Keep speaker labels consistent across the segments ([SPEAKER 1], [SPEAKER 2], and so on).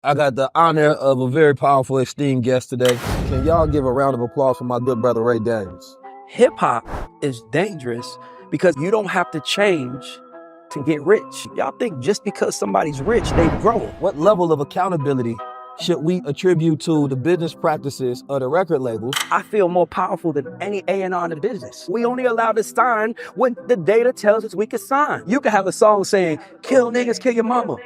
[SPEAKER 1] I got the honor of a very powerful, esteemed guest today. Can y'all give a round of applause for my good brother, Ray Daniels?
[SPEAKER 2] Hip hop is dangerous because you don't have to change to get rich. Y'all think just because somebody's rich, they've grown.
[SPEAKER 1] What level of accountability should we attribute to the business practices of the record labels?
[SPEAKER 2] I feel more powerful than any A&R in the business. We only allowed to sign when the data tells us we can sign. You can have a song saying, kill niggas, kill your mama,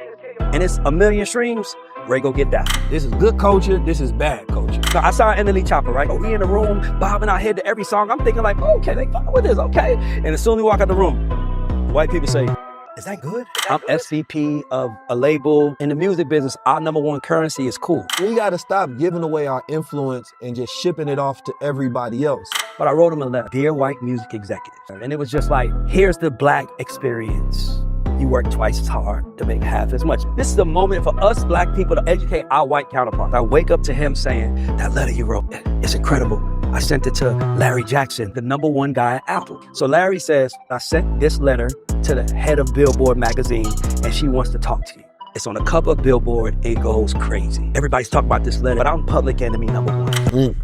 [SPEAKER 2] and it's 1 million streams. Ray go get that.
[SPEAKER 1] This is good culture, this is bad culture.
[SPEAKER 2] So I saw Emily Chopper, right? We in the room, bobbing our head to every song. I'm thinking like, oh, okay, they fucking with this, okay. And as soon as we walk out the room, white people say, is that good? I'm SVP of a label. In the music business, our number one currency is cool.
[SPEAKER 1] We gotta stop giving away our influence and just shipping it off to everybody else.
[SPEAKER 2] But I wrote him a letter, Dear White Music Executive. And it was just like, here's the black experience. You work twice as hard to make half as much. This is the moment for us black people to educate our white counterparts. I wake up to him saying, that letter you wrote, it's incredible. I sent it to Larry Jackson, the number one guy at Apple. So Larry says, I sent this letter to the head of Billboard magazine and she wants to talk to you. It's on the cover of Billboard, it goes crazy. Everybody's talking about this letter, but I'm public enemy number one.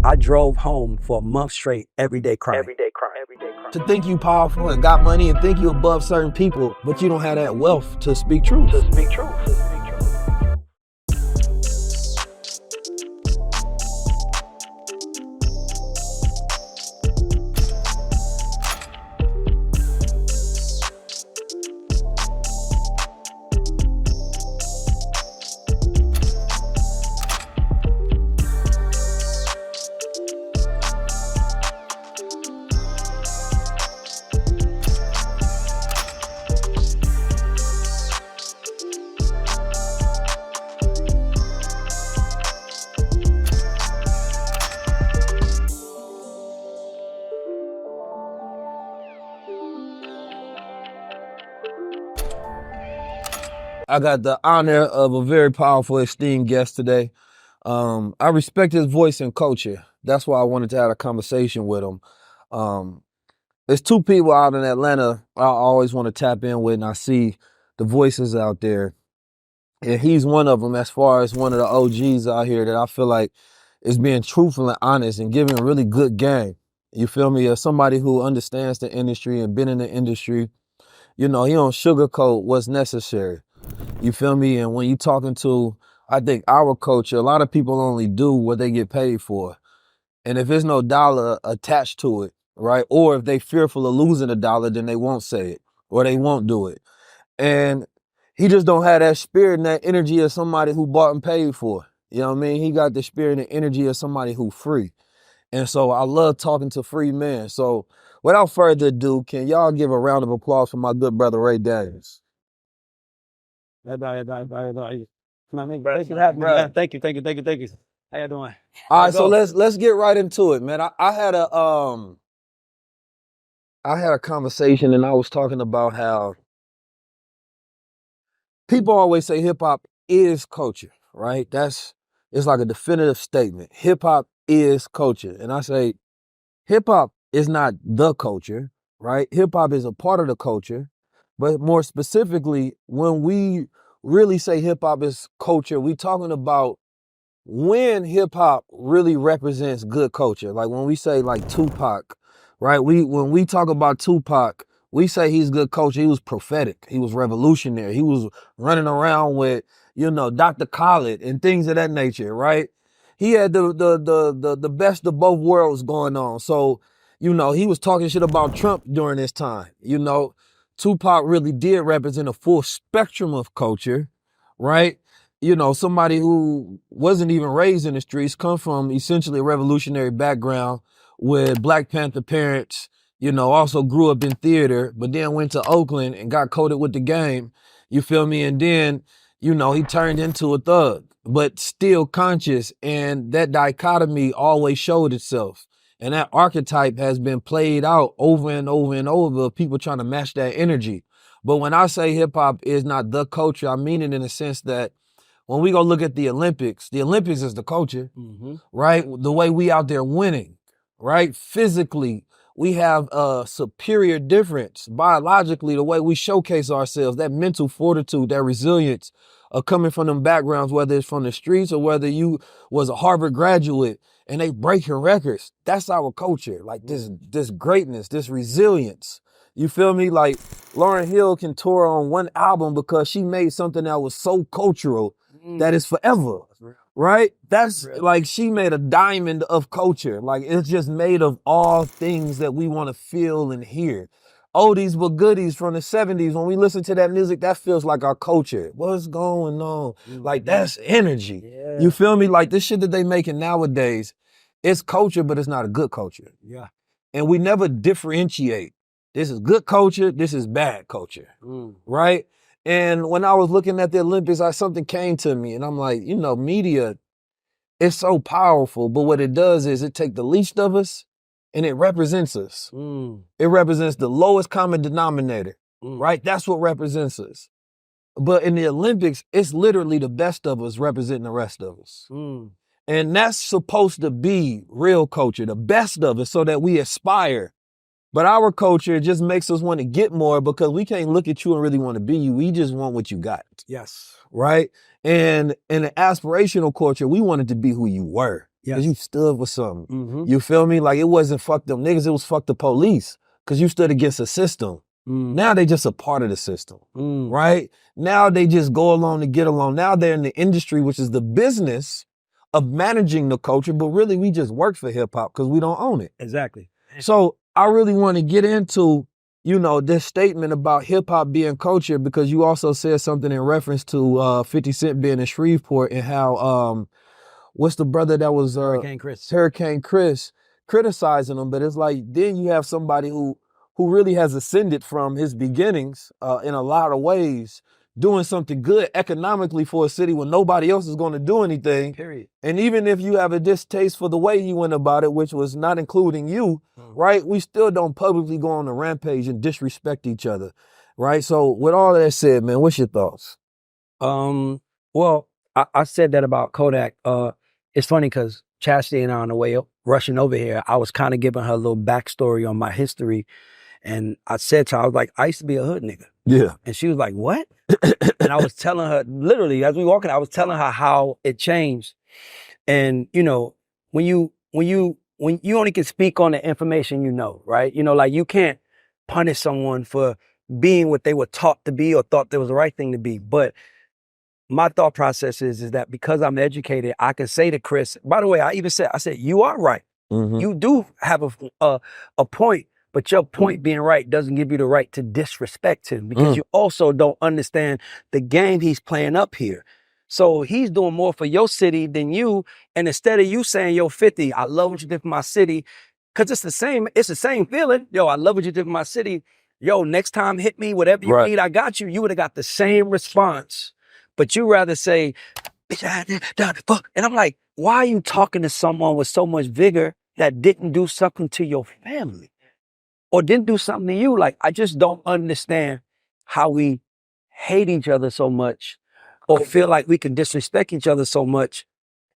[SPEAKER 2] I drove home for a month straight, every day crying.
[SPEAKER 1] To think you powerful and got money and think you above certain people, but you don't have that wealth to speak truth. I got the honor of a very powerful, esteemed guest today. I respect his voice and culture. That's why I wanted to have a conversation with him. There's two people out in Atlanta I always want to tap in with, and I see the voices out there. And he's one of them as far as one of the OGs out here that I feel like is being truthful and honest and giving really good game. You feel me? As somebody who understands the industry and been in the industry, you know, he don't sugarcoat what's necessary. You feel me? And when you talking to, I think, our culture, a lot of people only do what they get paid for. And if there's no dollar attached to it, right? Or if they fearful of losing a dollar, then they won't say it or they won't do it. And he just don't have that spirit and that energy of somebody who bought and paid for. You know what I mean? He got the spirit and energy of somebody who free. And so I love talking to free men. So without further ado, can y'all give a round of applause for my good brother, Ray Daniels?
[SPEAKER 2] Thank you, thank you. How you doing?
[SPEAKER 1] All right, so let's get right into it, man. I had a conversation and I was talking about how people always say hip hop is culture, right? It's like a definitive statement. Hip hop is culture. And I say hip hop is not the culture, right? Hip hop is a part of the culture. But more specifically, when we really say hip hop is culture, we talking about when hip hop really represents good culture. Like when we say like Tupac, right? When we talk about Tupac, we say he's good culture. He was prophetic. He was revolutionary. He was running around with, you know, Dr. Khaled and things of that nature, right? He had the best of both worlds going on. So, you know, he was talking shit about Trump during this time, you know. Tupac really did represent a full spectrum of culture, right? You know, somebody who wasn't even raised in the streets, come from essentially a revolutionary background with Black Panther parents, you know, also grew up in theater, but then went to Oakland and got coded with the game, you feel me? And then, you know, he turned into a thug, but still conscious. And that dichotomy always showed itself. And that archetype has been played out over and over and over of people trying to match that energy. But when I say hip hop is not the culture, I mean it in the sense that when we go look at the Olympics is the culture, right? The way we out there winning, right? Physically, we have a superior difference. Biologically, the way we showcase ourselves, that mental fortitude, that resilience, coming from them backgrounds, whether it's from the streets or whether you was a Harvard graduate and they breaking records. That's our culture. Like this greatness, this resilience. You feel me? Like Lauryn Hill can tour on one album because she made something that was so cultural that is forever. Right? That's like she made a diamond of culture. Like it's just made of all things that we want to feel and hear. Oldies but goodies from the 70s. When we listen to that music, that feels like our culture. What's going on? Like that's energy. Yeah. You feel me? Like this shit that they making nowadays, it's culture, but it's not a good culture.
[SPEAKER 2] Yeah.
[SPEAKER 1] And we never differentiate. This is good culture, this is bad culture. Right? And when I was looking at the Olympics, something came to me and I'm like, you know, media, it's so powerful, but what it does is it takes the least of us and it represents us. It represents the lowest common denominator, right? That's what represents us. But in the Olympics, it's literally the best of us representing the rest of us. And that's supposed to be real culture, the best of us, so that we aspire. But our culture just makes us want to get more because we can't look at you and really want to be you. We just want what you got.
[SPEAKER 2] Yes.
[SPEAKER 1] Right? And in an aspirational culture, we wanted to be who you were. Because you stood for something. You feel me? Like it wasn't fuck them niggas, it was fuck the police. Because you stood against a system. Now they just a part of the system. Right? Now they just go along to get along. Now they're in the industry, which is the business of managing the culture. But really, we just work for hip hop because we don't own it.
[SPEAKER 2] Exactly.
[SPEAKER 1] So I really want to get into, you know, this statement about hip hop being culture because you also said something in reference to 50 Cent being in Shreveport and how, what's the brother that was Hurricane Chris criticizing him, but it's like then you have somebody who really has ascended from his beginnings in a lot of ways, doing something good economically for a city when nobody else is going to do anything.
[SPEAKER 2] Period.
[SPEAKER 1] And even if you have a distaste for the way he went about it, which was not including you, right? We still don't publicly go on a rampage and disrespect each other, right? So with all of that said, man, what's your thoughts?
[SPEAKER 2] Well, I said that about Kodak. It's funny because Chastity and I on the way up, rushing over here, I was kind of giving her a little backstory on my history. And I said to her, I was like, I used to be a hood nigga.
[SPEAKER 1] Yeah.
[SPEAKER 2] And she was like, what? And I was telling her, literally, as we walking, I was telling her how it changed. And, you know, when you only can speak on the information you know, right? You know, like you can't punish someone for being what they were taught to be or thought there was the right thing to be. But my thought process is that because I'm educated, I can say to Chris, by the way, I said, you are right. You do have a point, but your point being right doesn't give you the right to disrespect him because you also don't understand the game he's playing up here. So he's doing more for your city than you. And instead of you saying, yo, 50, I love what you did for my city, because it's the same feeling. Yo, I love what you did for my city. Yo, next time hit me, whatever you need, I got you. You would have got the same response. But you rather say, bitch, and I'm like, why are you talking to someone with so much vigor that didn't do something to your family or didn't do something to you? Like, I just don't understand how we hate each other so much or feel like we can disrespect each other so much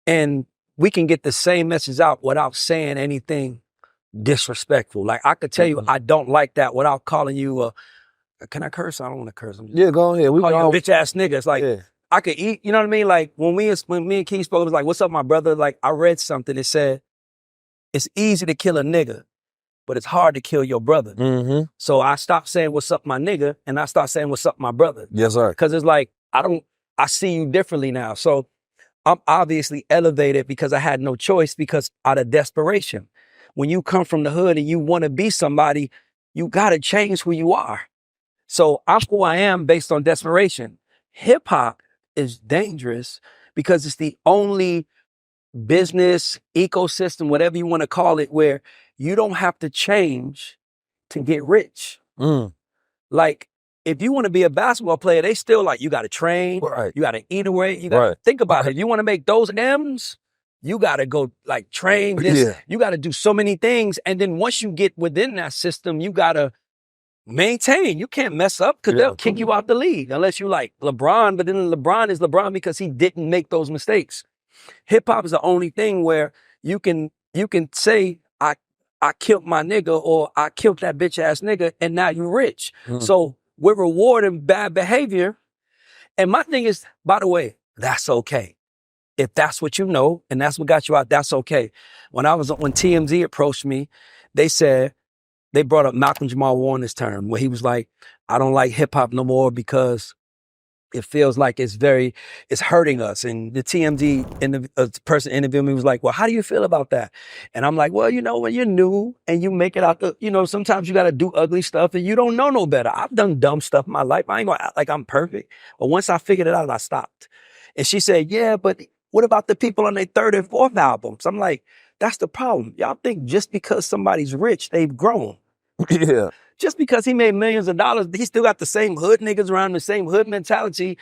[SPEAKER 2] and we can get the same message out without saying anything disrespectful. Like, I could tell you I don't like that without calling you can I curse? I don't want to curse.
[SPEAKER 1] Yeah, go ahead.
[SPEAKER 2] We call you a bitch ass nigga. It's like, I could eat, you know what I mean? Like when me and Keith spoke, it was like, what's up, my brother? Like I read something that said, it's easy to kill a nigga, but it's hard to kill your brother. So I stopped saying, what's up, my nigga? And I start saying, what's up, my brother?
[SPEAKER 1] Yes, sir.
[SPEAKER 2] Because it's like, I see you differently now. So I'm obviously elevated because I had no choice because out of desperation. When you come from the hood and you want to be somebody, you got to change who you are. So I'm who I am based on desperation. Hip hop is dangerous because it's the only business, ecosystem, whatever you want to call it, where you don't have to change to get rich. Like, if you want to be a basketball player, they still like, you got to train, you got to eat away, you got to think about it. If you want to make those M's, you got to go like train this, you got to do so many things. And then once you get within that system, you got to maintain. You can't mess up because they'll kick you out the league unless you like LeBron, but then LeBron is LeBron because he didn't make those mistakes. Hip hop is the only thing where you can say, I killed my nigga or I killed that bitch ass nigga and now you're rich. So we're rewarding bad behavior And my thing is, by the way, that's okay. If that's what you know and that's what got you out, that's okay. When TMZ approached me, they brought up Malcolm Jamal Warner's term where he was like, I don't like hip hop no more because it feels like it's hurting us. And the TMZ person interviewing me was like, well, how do you feel about that? And I'm like, well, when you're new and you make it out sometimes you got to do ugly stuff and you don't know no better. I've done dumb stuff in my life. I ain't gonna act like I'm perfect. But once I figured it out, I stopped. And she said, yeah, but what about the people on their third and fourth albums? I'm like, that's the problem. Y'all think just because somebody's rich, they've grown.
[SPEAKER 1] Yeah.
[SPEAKER 2] Just because he made millions of dollars, he still got the same hood niggas around, the same hood mentality.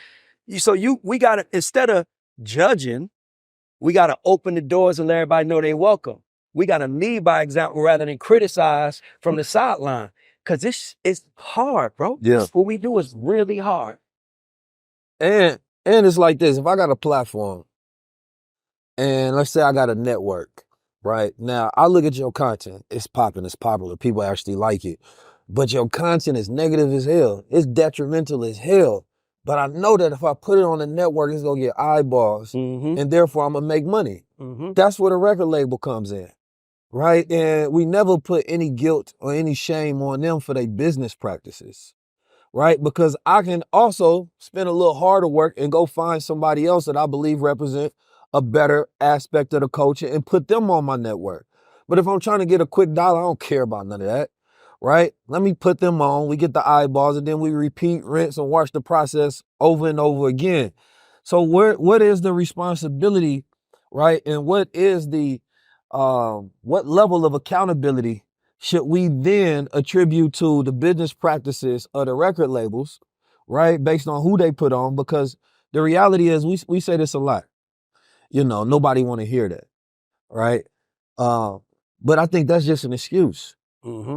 [SPEAKER 2] We gotta, instead of judging, we gotta open the doors and let everybody know they welcome. We gotta lead by example rather than criticize from the sideline. Cause it's hard, bro.
[SPEAKER 1] Yeah.
[SPEAKER 2] What we do is really hard.
[SPEAKER 1] And it's like this, if I got a platform and let's say I got a network, right? Now I look at your content, it's popping, it's popular, people actually like it. But your content is negative as hell. It's detrimental as hell. But I know that if I put it on the network, it's gonna get eyeballs, and therefore I'm gonna make money. That's where the record label comes in, right? And we never put any guilt or any shame on them for their business practices, right? Because I can also spend a little harder work and go find somebody else that I believe represent a better aspect of the culture and put them on my network. But if I'm trying to get a quick dollar, I don't care about none of that. Right? Let me put them on, we get the eyeballs, and then we repeat, rinse, and watch the process over and over again. So what is the responsibility, right? And what is what level of accountability should we then attribute to the business practices of the record labels, right? Based on who they put on, because the reality is we say this a lot. Nobody want to hear that, right? But I think that's just an excuse.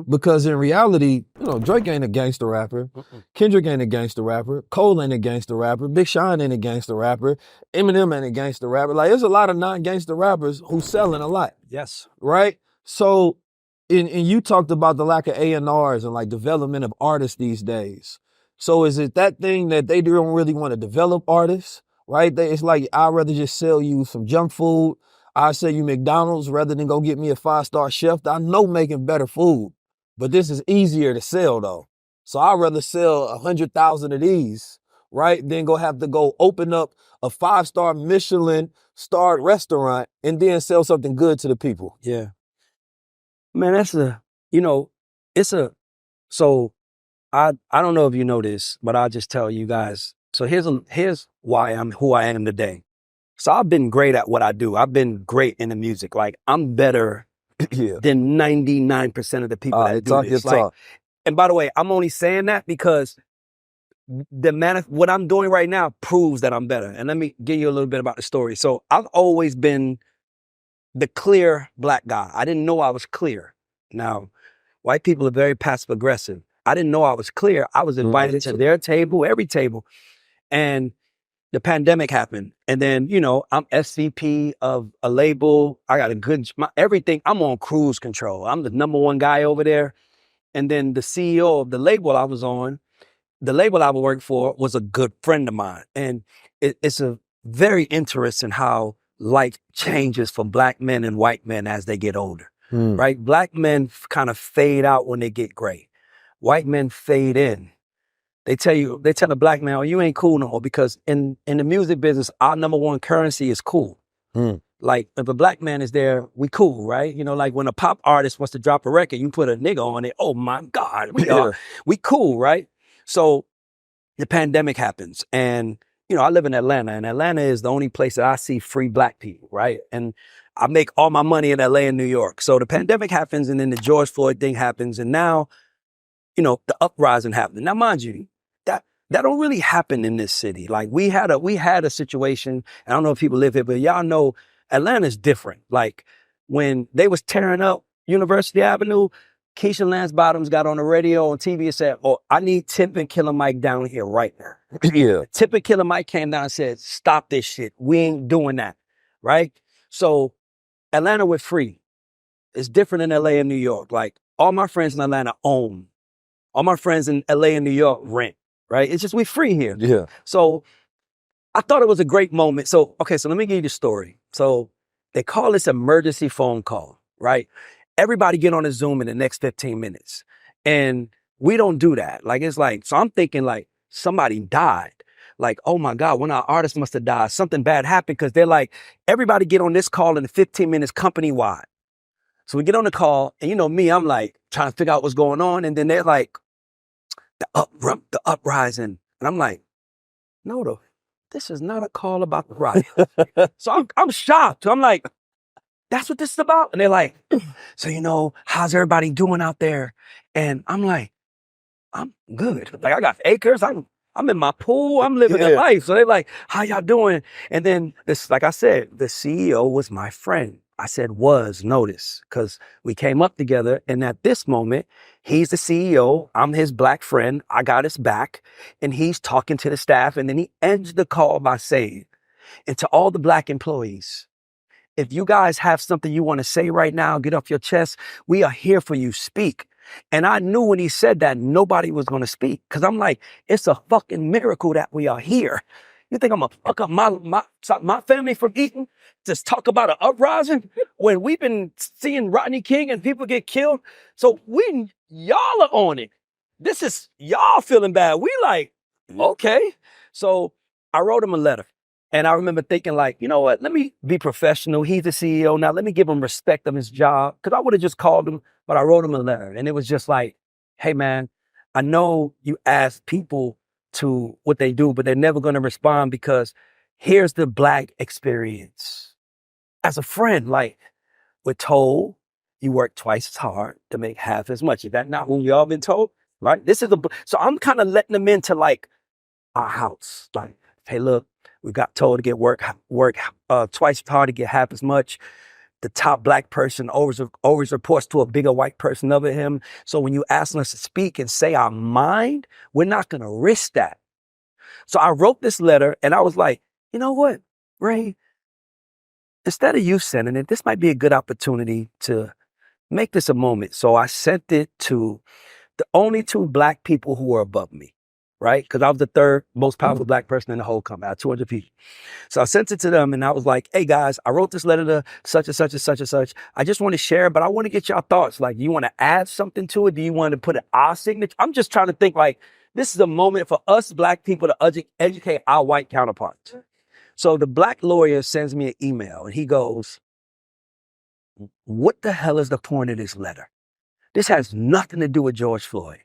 [SPEAKER 1] Because in reality, Drake ain't a gangster rapper. Kendrick ain't a gangster rapper. Cole ain't a gangster rapper. Big Sean ain't a gangster rapper. Eminem ain't a gangster rapper. Like, there's a lot of non-gangster rappers who selling a lot.
[SPEAKER 2] Yes.
[SPEAKER 1] Right? So, and you talked about the lack of A&Rs and like development of artists these days. So is it that thing that they don't really want to develop artists, right? It's like, I'd rather just sell you some junk food. I sell you McDonald's rather than go get me a 5-star chef. I know making better food, but this is easier to sell though. So I'd rather sell 100,000 of these, right? Than have to go open up a 5-star Michelin starred restaurant and then sell something good to the people.
[SPEAKER 2] Yeah. Man, so I don't know if you know this, but I'll just tell you guys. So here's why I'm who I am today. So I've been great at what I do. I've been great in the music. Like, I'm better than 99% of the people that do this. And by the way, I'm only saying that because what I'm doing right now proves that I'm better. And let me give you a little bit about the story. So I've always been the clear black guy. I didn't know I was clear. Now, white people are very passive aggressive. I didn't know I was clear. I was invited to their table, every table. And the pandemic happened. And then, I'm SVP of a label. I got everything. I'm on cruise control. I'm the number one guy over there. And then the CEO of the label I was on, the label I would work for, was a good friend of mine. And it's a very interesting how life changes for black men and white men as they get older, right? Black men kind of fade out when they get gray. White men fade in. They tell a black man, oh, you ain't cool no more, because in the music business, our number one currency is cool. Like, if a black man is there, we cool, right? Like when a pop artist wants to drop a record, you put a nigga on it. Oh my God, we cool, right? So the pandemic happens, and I live in Atlanta, and Atlanta is the only place that I see free black people, right? And I make all my money in LA and New York. So the pandemic happens, and then the George Floyd thing happens, and now, the uprising happened. Now, mind you, that don't really happen in this city. Like, we had a situation, I don't know if people live here, but y'all know Atlanta's different. Like, when they was tearing up University Avenue, Keisha Lance Bottoms got on the radio on TV and said, oh, I need Tip and Killer Mike down here right now.
[SPEAKER 1] Yeah.
[SPEAKER 2] Tip and Killer Mike came down and said, stop this shit. We ain't doing that, right? So Atlanta was free. It's different in LA and New York. Like, all my friends in Atlanta own. All my friends in LA and New York rent, right? It's just, we free here.
[SPEAKER 1] Yeah.
[SPEAKER 2] So I thought it was a great moment. So, okay, so let me give you the story. So they call this emergency phone call, right? Everybody get on a Zoom in the next 15 minutes. And we don't do that. Like, it's like, so I'm thinking like somebody died. Like, oh my God, one of our artists must have died. Something bad happened because they're like, everybody get on this call in the 15 minutes company wide. So we get on the call and you know me, I'm like trying to figure out what's going on. And then they're like, the uprising. And I'm like, no, this is not a call about the riot. So I'm shocked. I'm like, that's what this is about? And they're like, so you know, how's everybody doing out there? And I'm like, I'm good. Like I got acres. I'm in my pool. I'm living a life. So they're like, how y'all doing? And then this, like I said, the CEO was my friend. I said was, notice, because we came up together. And at this moment, he's the CEO. I'm his black friend. I got his back. And he's talking to the staff. And then he ends the call by saying, and to all the black employees, if you guys have something you want to say right now, get off your chest. We are here for you. Speak. And I knew when he said that, nobody was going to speak. Because I'm like, it's a fucking miracle that we are here. You think I'm going to fuck up my family from eating? Just talk about an uprising when we've been seeing Rodney King and people get killed? So y'all are on it. This is y'all feeling bad. We like, okay. So I wrote him a letter. And I remember thinking like, you know what, let me be professional. He's the CEO now. Let me give him respect of his job. Because I would have just called him, but I wrote him a letter. And it was just like, hey, man, I know you ask people to what they do, but they're never going to respond because here's the black experience. As a friend, like we're told you work twice as hard to make half as much. Is that not what you all been told? Right? So I'm kind of letting them into like our house. Like, hey, look, we got told to get work twice as hard to get half as much. The top black person always reports to a bigger white person over him. So when you ask us to speak and say our mind, we're not going to risk that. So I wrote this letter and I was like, you know what, Ray, instead of you sending it, this might be a good opportunity to make this a moment. So I sent it to the only two black people who were above me, right? Because I was the third most powerful black person in the whole company, out of 200 people. So I sent it to them and I was like, hey guys, I wrote this letter to such and such and such and such. I just want to share it, but I want to get your thoughts. Like, do you want to add something to it? Do you want to put our signature? I'm just trying to think like, this is a moment for us black people to educate our white counterparts. So the black lawyer sends me an email and he goes, what the hell is the point of this letter? This has nothing to do with George Floyd.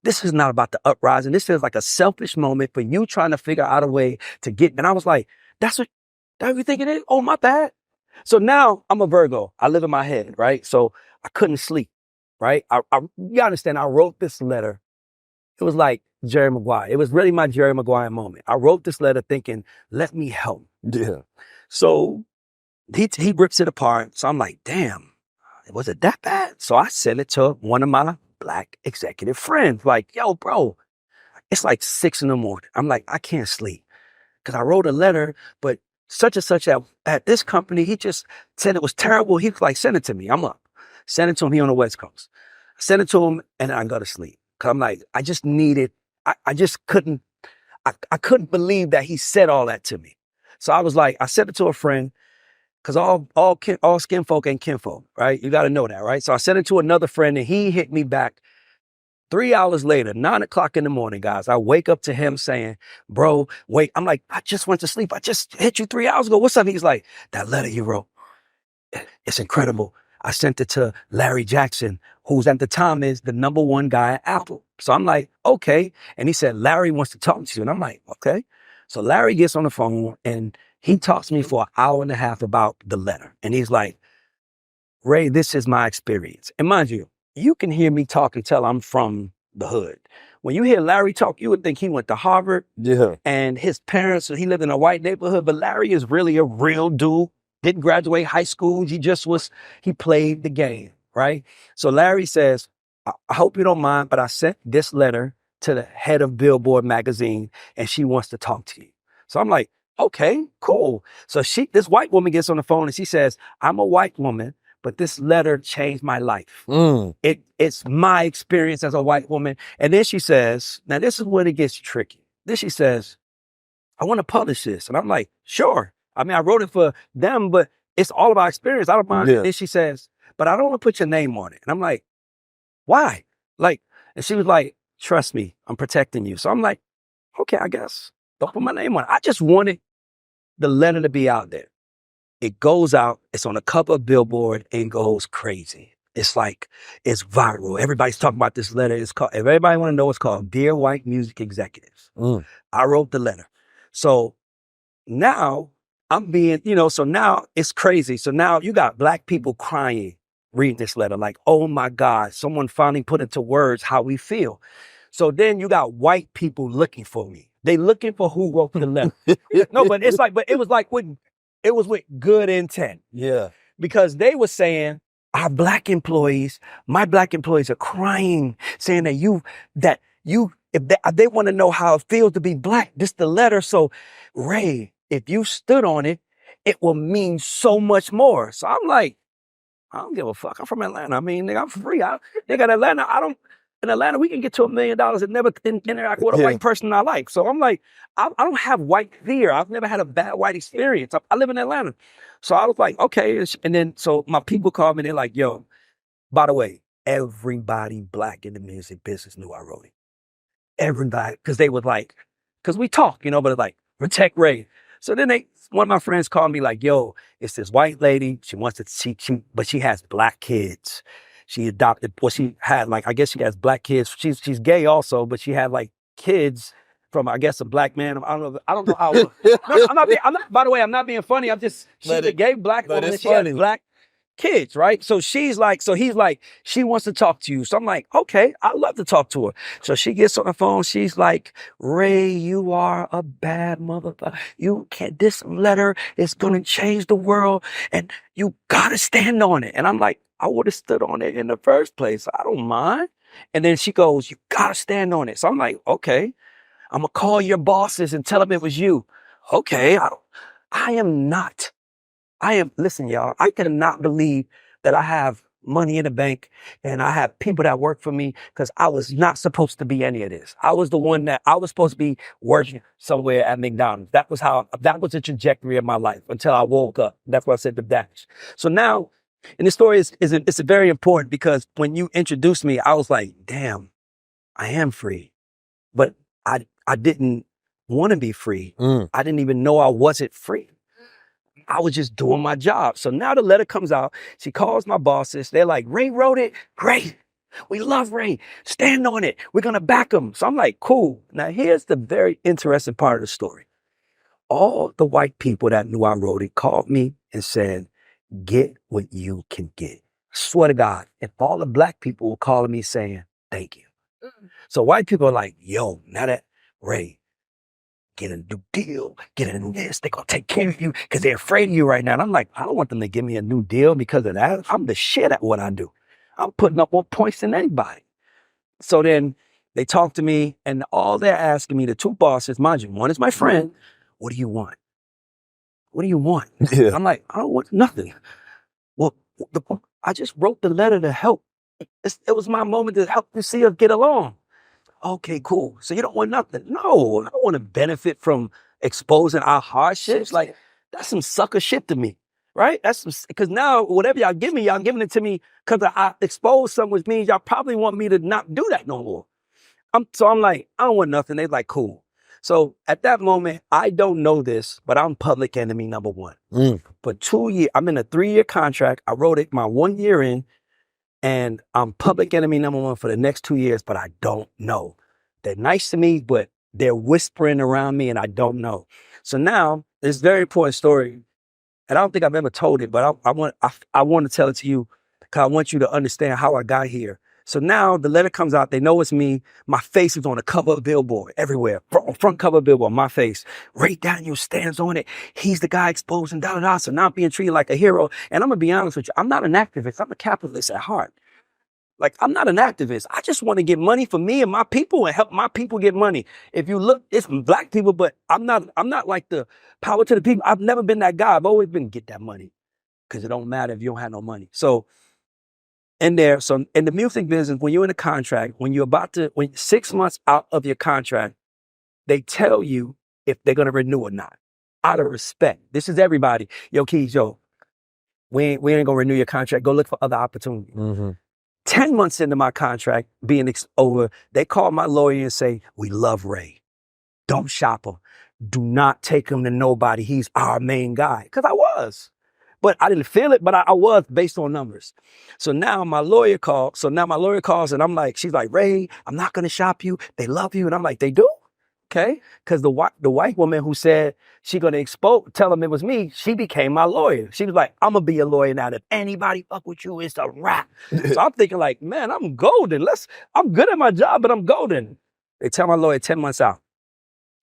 [SPEAKER 2] This is not about the uprising. This feels like a selfish moment for you trying to figure out a way to get. And I was like, that's what you think it is? Oh, my bad. So now I'm a Virgo. I live in my head, right? So I couldn't sleep, right? You understand, I wrote this letter. It was like Jerry Maguire. It was really my Jerry Maguire moment. I wrote this letter thinking, let me help.
[SPEAKER 1] Yeah.
[SPEAKER 2] So he rips it apart. So I'm like, damn, was it that bad? So I sent it to one of my black executive friends. Like, yo, bro, it's like 6 a.m. I'm like, I can't sleep. Because I wrote a letter, but such and such at this company, he just said it was terrible. He was like, send it to me. I'm up. Send it to him. He on the West Coast. I sent it to him and I go to sleep. Cause I'm like, I just needed, I just couldn't, I couldn't believe that he said all that to me. So I was like, I sent it to a friend because all skin folk ain't kinfolk, right? You got to know that, right? So I sent it to another friend and he hit me back 3 hours later, 9 o'clock in the morning, guys. I wake up to him saying, bro, wait. I'm like, I just went to sleep. I just hit you 3 hours ago. What's up? He's like, that letter you wrote, it's incredible. I sent it to Larry Jackson, who's at the time is the #1 guy at Apple. So I'm like, okay. And he said, Larry wants to talk to you. And I'm like, okay. So Larry gets on the phone and he talks to me for an hour and a half about the letter. And he's like, Ray, this is my experience. And mind you, you can hear me talk and tell I'm from the hood. When you hear Larry talk, you would think he went to Harvard.
[SPEAKER 1] Yeah.
[SPEAKER 2] And his parents, he lived in a white neighborhood, but Larry is really a real dude. Didn't graduate high school. He played the game, right? So Larry says, I hope you don't mind, but I sent this letter to the head of Billboard magazine and she wants to talk to you. So I'm like, okay, cool. So this white woman gets on the phone and she says, I'm a white woman, but this letter changed my life. It's my experience as a white woman. And then she says, now this is when it gets tricky. Then she says, I want to publish this. And I'm like, sure. I mean, I wrote it for them, but it's all about experience. I don't mind.
[SPEAKER 1] Yeah.
[SPEAKER 2] And she says, but I don't want to put your name on it. And I'm like, why? Like, and she was like, trust me, I'm protecting you. So I'm like, okay, I guess. Don't put my name on it. I just wanted the letter to be out there. It goes out, it's on the cover of Billboard and goes crazy. It's like, it's viral. Everybody's talking about this letter. It's called, if everybody want to know, it's called Dear White Music Executives. I wrote the letter. So now I'm being, so now it's crazy. So now you got Black people crying, reading this letter, like, oh my God, someone finally put into words how we feel. So then you got white people looking for me. They looking for who wrote the letter. No, but it's like, but it was like it was with good intent.
[SPEAKER 1] Yeah.
[SPEAKER 2] Because they were saying, our Black employees, my Black employees are crying, saying that if they want to know how it feels to be Black, this the letter. So Ray, if you stood on it, it will mean so much more. So I'm like, I don't give a fuck. I'm from Atlanta. I mean, nigga, I'm free. They got Atlanta. In Atlanta, we can get to $1 million and never interact with a white person in our life. So I'm like, I don't have white fear. I've never had a bad white experience. I live in Atlanta. So I was like, okay. And then, so my people called me and they're like, yo, by the way, everybody Black in the music business knew I wrote it. Everybody, because they would like, because we talk, but it's like, protect Ray. So then one of my friends called me like, yo, it's this white lady. She wants to, but she has Black kids. She adopted, well, she had like, I guess she has Black kids. She's gay also, but she had like kids from, I guess, a Black man. I don't know how. By the way, I'm not being funny. She's a gay Black woman and she has Black kids, right? So he's like, she wants to talk to you. So I'm like, okay, I'd love to talk to her. So she gets on the phone. She's like, Ray, you are a bad motherfucker. You can't, this letter is going to change the world and you got to stand on it. And I'm like, I would have stood on it in the first place. I don't mind. And then she goes, you got to stand on it. So I'm like, okay, I'm going to call your bosses and tell them it was you. Okay. Listen, y'all, I cannot believe that I have money in the bank and I have people that work for me because I was not supposed to be any of this. I was the one that I was supposed to be working somewhere at McDonald's. That was the trajectory of my life until I woke up. That's why I said the dash. So now, and the story it's very important because when you introduced me, I was like, damn, I am free. But I didn't want to be free. I didn't even know I wasn't free. I was just doing my job. So now the letter comes out. She calls my bosses. They're like, Ray wrote it. Great. We love Ray. Stand on it. We're going to back him. So I'm like, cool. Now here's the very interesting part of the story. All the white people that knew I wrote it called me and said, get what you can get. I swear to God, if all the Black people were calling me saying, thank you. So white people are like, yo, now that Ray, get a new deal, get a new this, they're going to take care of you because they're afraid of you right now. And I'm like, I don't want them to give me a new deal because of that. I'm the shit at what I do. I'm putting up more points than anybody. So then they talk to me and all they're asking me, the two bosses, mind you, one is my friend. What do you want? What do you want?
[SPEAKER 1] Yeah.
[SPEAKER 2] I'm like, I don't want nothing. Well, I just wrote the letter to help. It was my moment to help you see us get along. Okay, cool. So you don't want nothing. No, I don't want to benefit from exposing our hardships. Like, that's some sucker shit to me, right? Because now whatever y'all give me, y'all giving it to me because I exposed something, which means y'all probably want me to not do that no more. So I'm like, I don't want nothing. They're like, cool. So at that moment, I don't know this, but I'm public enemy number one. For 2 years, I'm in a 3-year contract. I wrote it my 1 year in. And I'm public enemy number one for the next 2 years, but I don't know. They're nice to me, but they're whispering around me and I don't know. So now, this very important story, and I don't think I've ever told it, but I want to tell it to you because I want you to understand how I got here. So now the letter comes out. They know it's me. My face is on the cover of Billboard everywhere. Front cover of Billboard, my face. Ray Daniels stands on it. He's the guy exposing da-da-da. So now I'm being treated like a hero. And I'm going to be honest with you. I'm not an activist. I'm a capitalist at heart. Like, I'm not an activist. I just want to get money for me and my people and help my people get money. If you look, it's Black people, but I'm not like the power to the people. I've never been that guy. I've always been get that money because it don't matter if you don't have no money. So in the music business, when you're in a contract, when 6 months out of your contract, they tell you if they're going to renew or not. Out of respect. This is everybody. Yo, Keys, we ain't going to renew your contract. Go look for other opportunities. 10 months into my contract being over, they call my lawyer and say, we love Ray. Don't shop him. Do not take him to nobody. He's our main guy. Because I was. But I didn't feel it, but I was based on numbers. So now my lawyer calls. And I'm like, she's like, Ray, I'm not going to shop you. They love you. And I'm like, they do? Okay. Because the white woman who said she going to tell them it was me, she became my lawyer. She was like, I'm going to be a lawyer now. If anybody fuck with you, it's a wrap. So I'm thinking like, man, I'm golden. I'm good at my job, but I'm golden. They tell my lawyer 10 months out,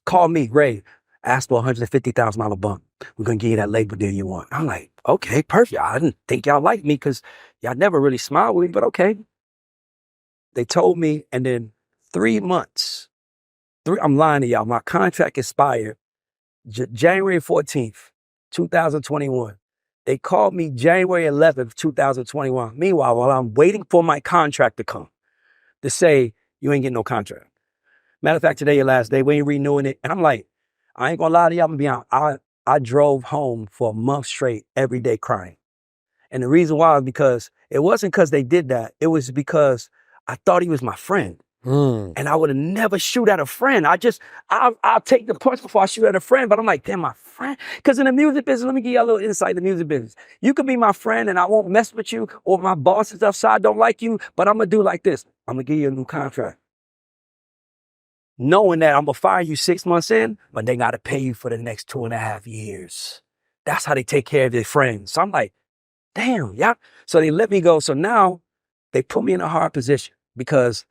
[SPEAKER 2] call me, Ray, ask for $150,000 bump. We're going to give you that label deal you want. I'm like, okay, perfect. I didn't think y'all liked me because y'all never really smiled with me, but okay. They told me, and then 3 months, I'm lying to y'all, my contract expired January 14th, 2021. They called me January 11th, 2021. Meanwhile, while I'm waiting for my contract to come, to say, you ain't getting no contract. Matter of fact, today your last day, we ain't renewing it. And I'm like, I ain't gonna lie to y'all, I'm gonna be honest. I drove home for a month straight, every day crying. And the reason why is because it wasn't because they did that. It was because I thought he was my friend. And I would have never shoot at a friend. I'll take the punch before I shoot at a friend. But I'm like, damn, my friend. Because in the music business, let me give you a little insight in the music business. You could be my friend and I won't mess with you, or my bosses outside don't like you, but I'm going to do like this. I'm going to give you a new contract. Knowing that I'm going to fire you 6 months in, but they got to pay you for the next 2.5 years. That's how they take care of their friends. So I'm like, damn, yeah. So they let me go. So now they put me in a hard position because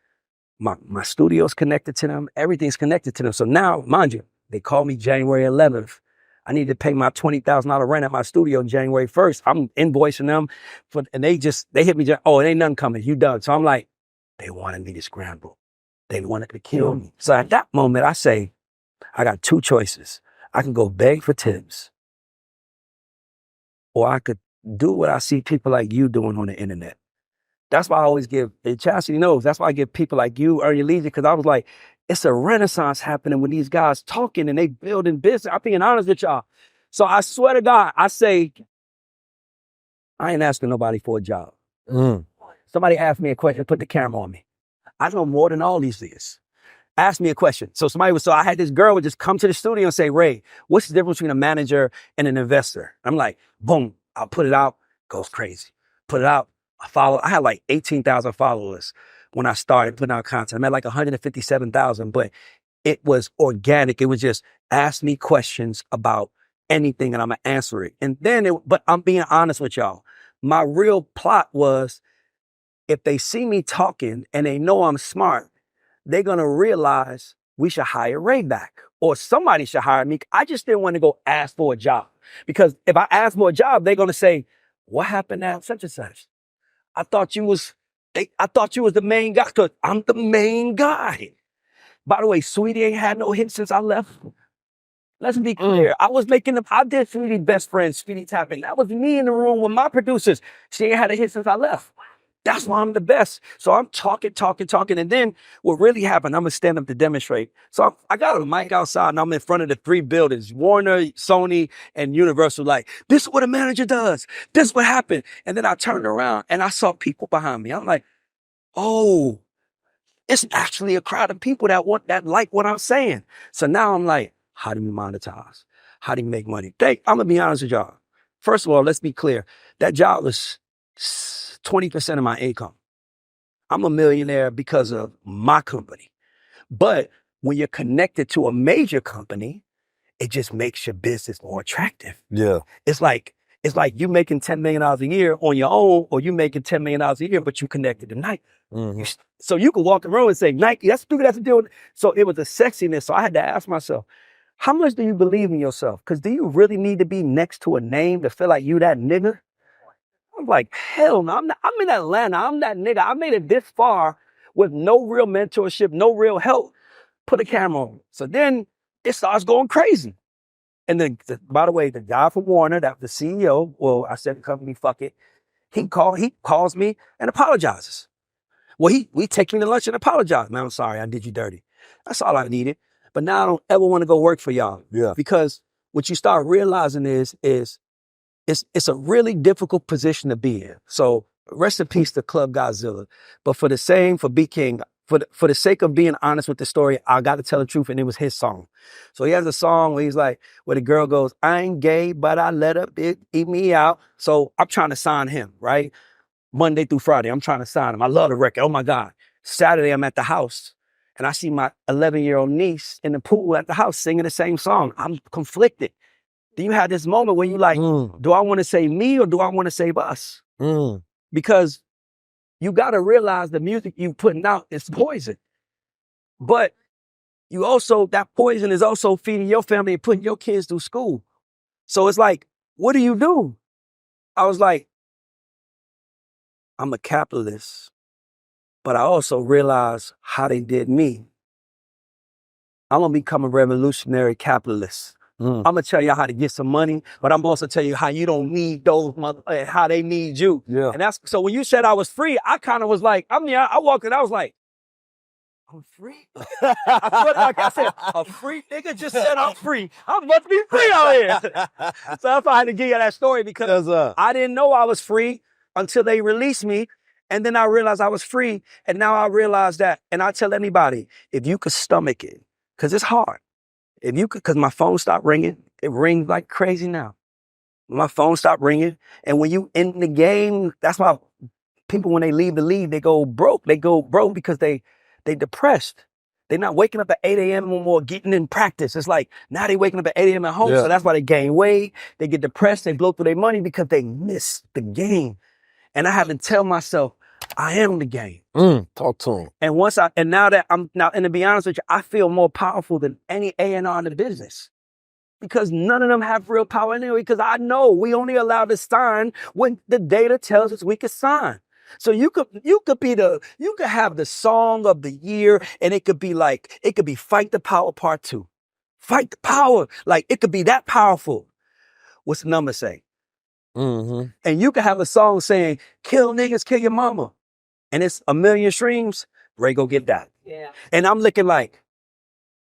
[SPEAKER 2] my studio's connected to them. Everything's connected to them. So now, mind you, they called me January 11th. I need to pay my $20,000 rent at my studio January 1st. I'm invoicing them and they hit me. Oh, it ain't nothing coming. You done. So I'm like, they wanted me to scramble. They wanted to kill me. So at that moment, I say, I got two choices. I can go beg for tips, or I could do what I see people like you doing on the internet. That's why I always give, and Chastity knows, that's why I give people like you, Earn Your Leisure, because I was like, it's a renaissance happening when these guys talking and they building business. I'm being honest with y'all. So I swear to God, I say, I ain't asking nobody for a job. Somebody asked me a question, put the camera on me. I know more than all these niggas. Ask me a question. So I had this girl would just come to the studio and say, Ray, what's the difference between a manager and an investor? I'm like, boom, I'll put it out, goes crazy. Put it out. I had like 18,000 followers when I started putting out content. I'm at like 157,000, but it was organic. It was just ask me questions about anything and I'm gonna answer it. And then, but I'm being honest with y'all. My real plot was, if they see me talking and they know I'm smart, they're gonna realize we should hire Ray back, or somebody should hire me. I just didn't want to go ask for a job, because if I ask for a job, they're gonna say, what happened now, such and such? I thought you was the main guy, because I'm the main guy. By the way, Sweetie ain't had no hit since I left. Let's be clear. I did Sweetie's best friend, Sweetie Tapping. That was me in the room with my producers. She ain't had a hit since I left. That's why I'm the best. So I'm talking. And then what really happened, I'm going to stand up to demonstrate. So I got a mic outside and I'm in front of the 3 buildings, Warner, Sony, and Universal. Like, this is what a manager does. This is what happened. And then I turned around and I saw people behind me. I'm like, oh, it's actually a crowd of people that like what I'm saying. So now I'm like, how do we monetize? How do you make money? I'm going to be honest with y'all. First of all, let's be clear. That job was 20% of my income. I'm a millionaire because of my company. But when you're connected to a major company, it just makes your business more attractive.
[SPEAKER 1] Yeah.
[SPEAKER 2] It's like you making $10 million a year on your own, or you making $10 million a year, but you connected to Nike. So you could walk around and say, Nike, that's the deal. So it was a sexiness. So I had to ask myself, how much do you believe in yourself? Because do you really need to be next to a name to feel like you that nigga? I'm like, hell no, I'm in Atlanta. I'm that nigga. I made it this far with no real mentorship, no real help. Put a camera on. So then it starts going crazy. And then, by the way, the guy from Warner, that the CEO, well, I said the company, fuck it. He calls me and apologizes. Well, we take me to lunch and apologize. Man, I'm sorry, I did you dirty. That's all I needed. but now I don't ever want to go work for y'all.
[SPEAKER 1] Yeah.
[SPEAKER 2] Because what you start realizing is it's a really difficult position to be in. So rest in peace to Club Godzilla. But for B King, for the sake of being honest with the story, I got to tell the truth, and it was his song. So he has a song where he's like, where the girl goes, I ain't gay, but I let her eat me out. So I'm trying to sign him, right? Monday through Friday, I'm trying to sign him. I love the record. Oh my God. Saturday, I'm at the house and I see my 11-year-old niece in the pool at the house singing the same song. I'm conflicted. Do you have this moment where you like, do I want to save me or do I want to save us? Because you got to realize the music you putting out is poison. But you also, that poison is also feeding your family and putting your kids through school. So it's like, what do you do? I was like, I'm a capitalist, but I also realize how they did me. I'm going to become a revolutionary capitalist. I'm going to tell you how to get some money, but I'm also tell you how you don't need those how they need you.
[SPEAKER 1] Yeah.
[SPEAKER 2] And that's, so when you said I was free, I kind of was like, I walked in, I was like, I'm free? I said, a free nigga just said I'm free. I'm about to be free out here. So that's why I had to give you that story because I didn't know I was free until they released me. And then I realized I was free. And now I realize that, and I tell anybody, if you could stomach it, because it's hard. If you could, because my phone stopped ringing. It rings like crazy now. My phone stopped ringing. And when you in the game, that's why people, when they leave the league, they go broke. They go broke because they depressed. They're not waking up at 8 a.m. no more, getting in practice. It's like, now they waking up at 8 a.m. at home. Yeah. So that's why they gain weight. They get depressed. They blow through their money because they miss the game. And I have to tell myself, I am the game.
[SPEAKER 1] Talk to him.
[SPEAKER 2] And and to be honest with you, I feel more powerful than any A&R in the business. Because none of them have real power anyway, because I know we only allowed to sign when the data tells us we can sign. So you could have the song of the year, and it could be Fight the Power Part 2. Fight the Power. Like, it could be that powerful. What's the number say? And you could have a song saying, kill niggas, kill your mama. And it's 1 million streams. Ray, go get that. Yeah. And I'm looking like,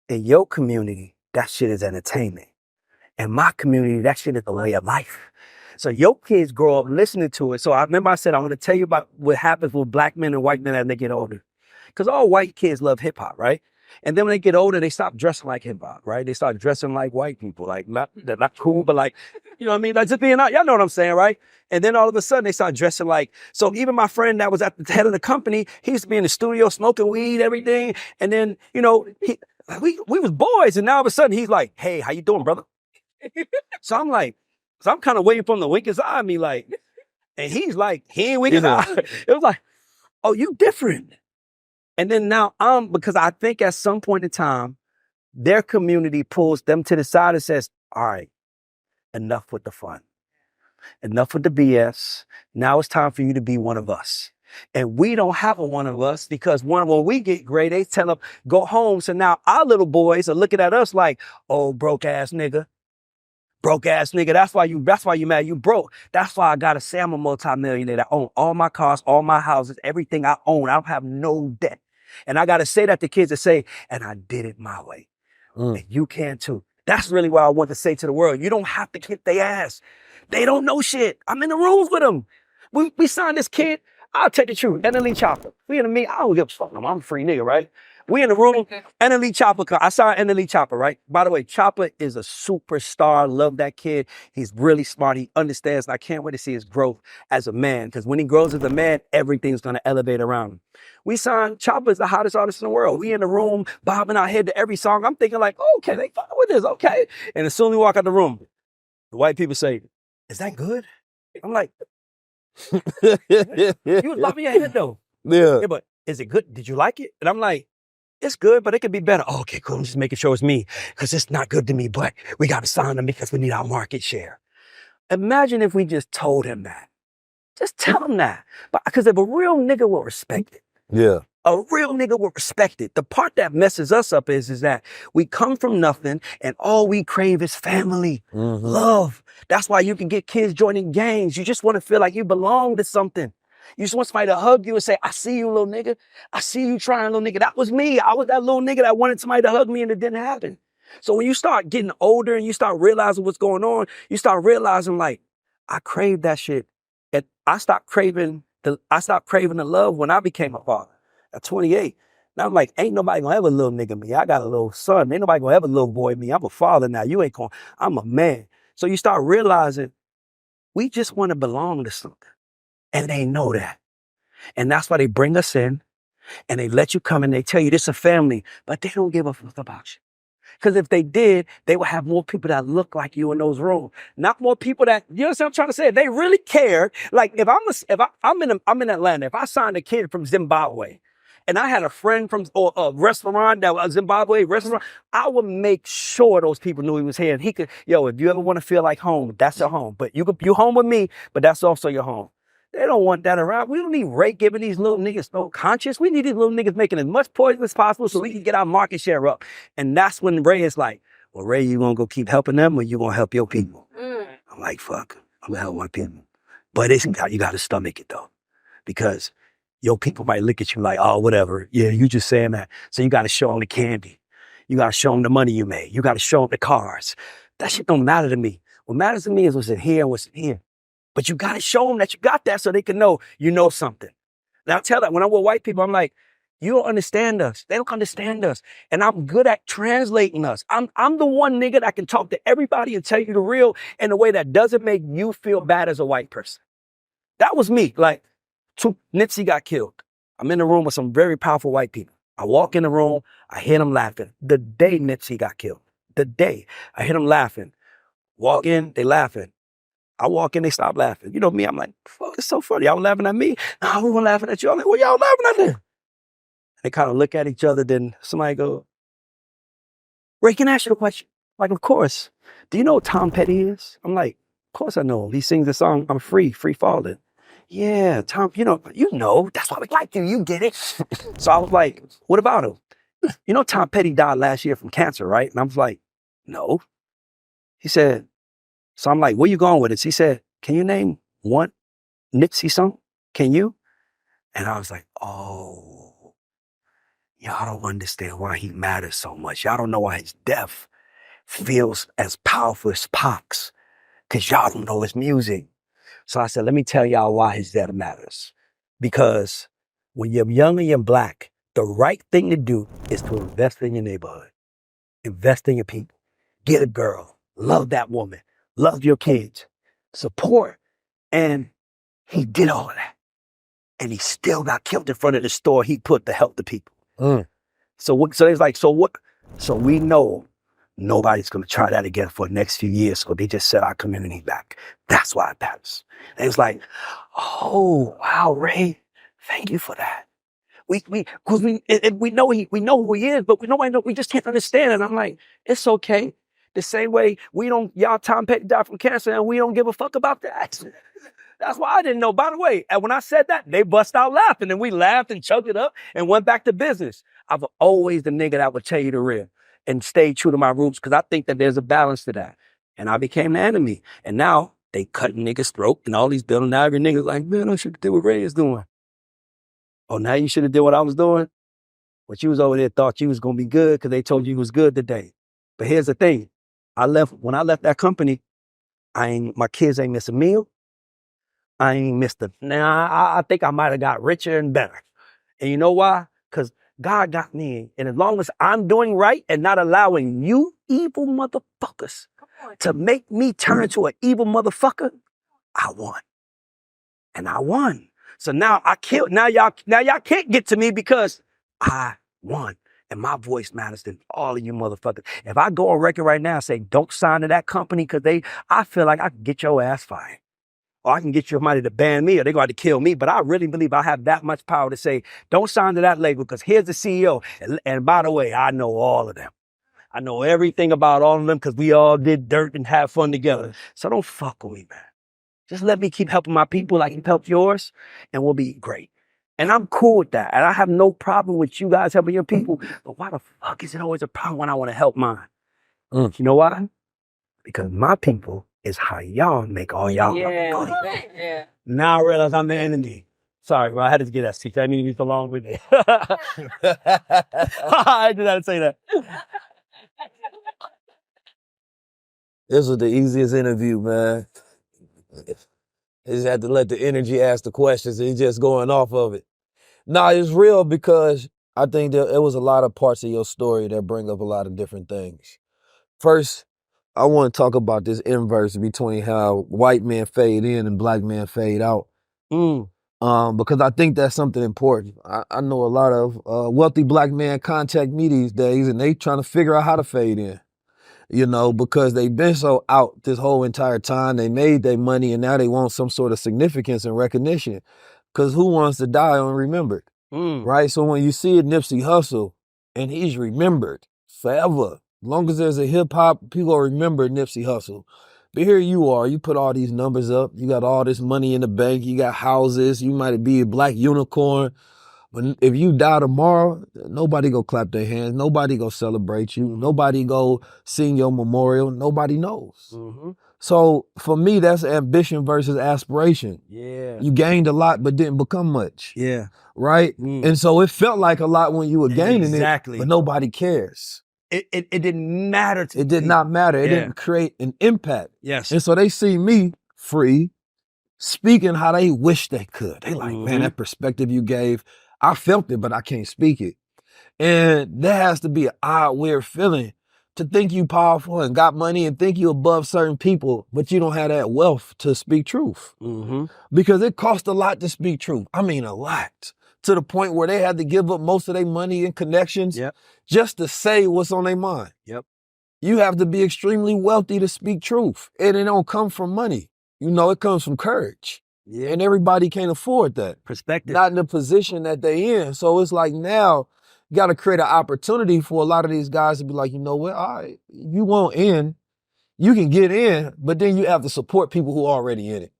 [SPEAKER 2] in your community, that shit is entertainment. In my community, that shit is a way of life. So your kids grow up listening to it. So I remember I said, I want to tell you about what happens with black men and white men as they get older. Because all white kids love hip hop, right? And then when they get older, they stop dressing like hip hop, right? They start dressing like white people. Like, they're not cool, but like, you know what I mean? Like, just being out, y'all know what I'm saying, right? And then all of a sudden they start dressing like, so even my friend that was at the head of the company, he used to be in the studio smoking weed, everything. And then, you know, we was boys. And now all of a sudden he's like, hey, how you doing, brother? So I'm kind of waiting for him to wink his eye at me, like, and he's like, he ain't winking his eye. It was like, oh, you different. And then now because I think at some point in time, their community pulls them to the side and says, all right, enough with the fun. Enough with the BS. Now it's time for you to be one of us. And we don't have a one of us because when we get great, they tell them, go home. So now our little boys are looking at us like, oh, broke ass nigga. Broke ass nigga. That's why you mad. You broke. That's why I gotta say I'm a multimillionaire. I own all my cars, all my houses, everything I own. I don't have no debt. And I gotta say that to kids that say, and I did it my way. And you can too. That's really what I want to say to the world. You don't have to kick their ass. They don't know shit. I'm in the rooms with them. We signed this kid. I'll tell you the truth. NLE Chopper. We in the meet. I don't give a fuck. I'm a free nigga, right? We in the room. NLE Chopper. I signed NLE Chopper, right? By the way, Chopper is a superstar. Love that kid. He's really smart. He understands. And I can't wait to see his growth as a man. Because when he grows as a man, everything's going to elevate around him. We signed Chopper is the hottest artist in the world. We in the room, bobbing our head to every song. I'm thinking like, oh, okay, they fine with this. Okay. And as soon as we walk out the room, the white people say, is that good? I'm like, you was bobbing your head though. Yeah, but is it good? Did you like it? And I'm like, it's good, but it could be better. Oh, okay, cool. I'm just making sure it's me because it's not good to me, but we got to sign them because we need our market share. Imagine if we just told him that. Just tell him that. But because if a real nigga will respect it. Yeah. A real nigga will respect it. The part that messes us up is that we come from nothing and all we crave is family, love. That's why you can get kids joining gangs. You just want to feel like you belong to something. You just want somebody to hug you and say, I see you, little nigga. I see you trying, little nigga. That was me. I was that little nigga that wanted somebody to hug me and it didn't happen. So when you start getting older and you start realizing what's going on, you start realizing like, I crave that shit. And I stopped craving the love when I became a father at 28. Now I'm like, ain't nobody gonna ever little nigga me. I got a little son. Ain't nobody gonna ever little boy me. I'm a father now. You ain't gonna, I'm a man. So you start realizing we just want to belong to something. And they know that. And that's why they bring us in and they let you come and they tell you this is a family, but they don't give a fuck about you. Because if they did, they would have more people that look like you in those rooms. Not more people that, you know what I'm trying to say? They really care. Like I'm in Atlanta, if I signed a kid from Zimbabwe and I had a friend from or a restaurant that was a Zimbabwe restaurant, I would make sure those people knew he was here. And he could, yo, if you ever want to feel like home, that's your home. But you home with me, but that's also your home. They don't want that around. We don't need Ray giving these little niggas no conscience. We need these little niggas making as much poison as possible so we can get our market share up. And that's when Ray is like, well, Ray, you gonna go keep helping them or you gonna help your people? I'm like, fuck, I'm gonna help my people. But you gotta stomach it though. Because your people might look at you like, oh, whatever. Yeah, you just saying that. So you gotta show them the candy. You gotta show them the money you made. You gotta show them the cars. That shit don't matter to me. What matters to me is what's in here and what's in here. But you got to show them that you got that so they can know you know something. Now I tell that when I'm with white people, I'm like, you don't understand us. They don't understand us. And I'm good at translating us. I'm the one nigga that can talk to everybody and tell you the real in a way that doesn't make you feel bad as a white person. That was me. Like, Nipsey got killed. I'm in the room with some very powerful white people. I walk in the room, I hear them laughing. The day Nipsey got killed, the day I hear them laughing. Walk in, they laughing. I walk in, they stop laughing. You know me, I'm like, fuck, it's so funny. Y'all laughing at me? No, we weren't laughing at you. I'm like, well, y'all laughing at them. They kind of look at each other, then somebody go, Ray, can I ask you a question? Like, of course. Do you know what Tom Petty is? I'm like, of course I know him. He sings the song, I'm Free Falling. Yeah, Tom, you know, that's why we like you. You get it. So I was like, what about him? You know, Tom Petty died last year from cancer, right? And I was like, no. He said, so I'm like, where you going with this? He said, can you name one Nipsey song? Can you? And I was like, oh, y'all don't understand why he matters so much. Y'all don't know why his death feels as powerful as Pac's, because y'all don't know his music. So I said, let me tell y'all why his death matters. Because when you're young and you're black, the right thing to do is to invest in your neighborhood, invest in your people, get a girl, love that woman, love your kids, support. And he did all of that. And he still got killed in front of the store he put to help the people. So it's like, so what? So we know nobody's going to try that again for the next few years. So they just set our community back. That's why it matters. And it's like, oh, wow, Ray, thank you for that. We know who he is, but we just can't understand it. And I'm like, it's okay. The same way y'all Tom Petty died from cancer and we don't give a fuck about that. That's why I didn't know. By the way, and when I said that, they bust out laughing and we laughed and choked it up and went back to business. I've always the nigga that would tell you the real and stay true to my roots because I think that there's a balance to that. And I became the enemy. And now they cut niggas' throat and all these buildings. Now every nigga's like, man, I should have did what Ray is doing. Oh, now you should have did what I was doing? But you was over there thought you was going to be good because they told you was good today. But here's the thing. When I left that company, my kids ain't miss a meal. I ain't missed it. Now, I think I might have got richer and better. And you know why? Because God got me. And as long as I'm doing right and not allowing you evil motherfuckers to make me turn to an evil motherfucker, I won. And I won. So now now y'all can't get to me because I won. And my voice matters than all of you motherfuckers. If I go on record right now and say, don't sign to that company because I feel like I can get your ass fired. Or I can get your money to ban me or they're going to kill me. But I really believe I have that much power to say, don't sign to that label because here's the CEO. And by the way, I know all of them. I know everything about all of them because we all did dirt and have fun together. So don't fuck with me, man. Just let me keep helping my people like you've helped yours and we'll be great. And I'm cool with that. And I have no problem with you guys helping your people. But why the fuck is it always a problem when I want to help mine? You know why? Because my people is how y'all make all y'all money. Yeah. Now I realize I'm the enemy. Sorry, bro. I had to get that speech. I mean, it's along with it. I did not say that.
[SPEAKER 1] This was the easiest interview, man. I just had to let the energy ask the questions and just going off of it. Nah, it's real because I think there was a lot of parts of your story that bring up a lot of different things. First, I want to talk about this inverse between how white men fade in and black men fade out. Because I think that's something important. I know a lot of wealthy black men contact me these days and they trying to figure out how to fade in. You know, because they've been so out this whole entire time. They made their money and now they want some sort of significance and recognition. Because who wants to die unremembered? Right? So when you see a Nipsey Hussle and he's remembered forever, as long as there's a hip hop, people remember Nipsey Hussle. But here you are, you put all these numbers up, you got all this money in the bank, you got houses, you might be a black unicorn. But if you die tomorrow, nobody go clap their hands. Nobody go celebrate you. Nobody go sing your memorial. Nobody knows. So for me, that's ambition versus aspiration.
[SPEAKER 2] Yeah.
[SPEAKER 1] You gained a lot, but didn't become much.
[SPEAKER 2] Yeah.
[SPEAKER 1] Right? And so it felt like a lot when you were gaining it, but nobody cares.
[SPEAKER 2] It didn't matter to
[SPEAKER 1] It did not matter. It didn't create an impact.
[SPEAKER 2] Yes.
[SPEAKER 1] And so they see me free, speaking how they wish they could. They like, man, that perspective you gave, I felt it, but I can't speak it. And that has to be an odd, weird feeling to think you powerful and got money and think you above certain people, but you don't have that wealth to speak truth. Because it costs a lot to speak truth. I mean, a lot. To the point where they had to give up most of their money and connections just to say what's on their mind. You have to be extremely wealthy to speak truth. And it don't come from money. You know, it comes from courage. And everybody can't afford that.
[SPEAKER 2] Perspective.
[SPEAKER 1] Not in the position that they in. So it's like now, you got to create an opportunity for a lot of these guys to be like, you know what, all right, you won't in, you can get in, but then you have to support people who are already in it.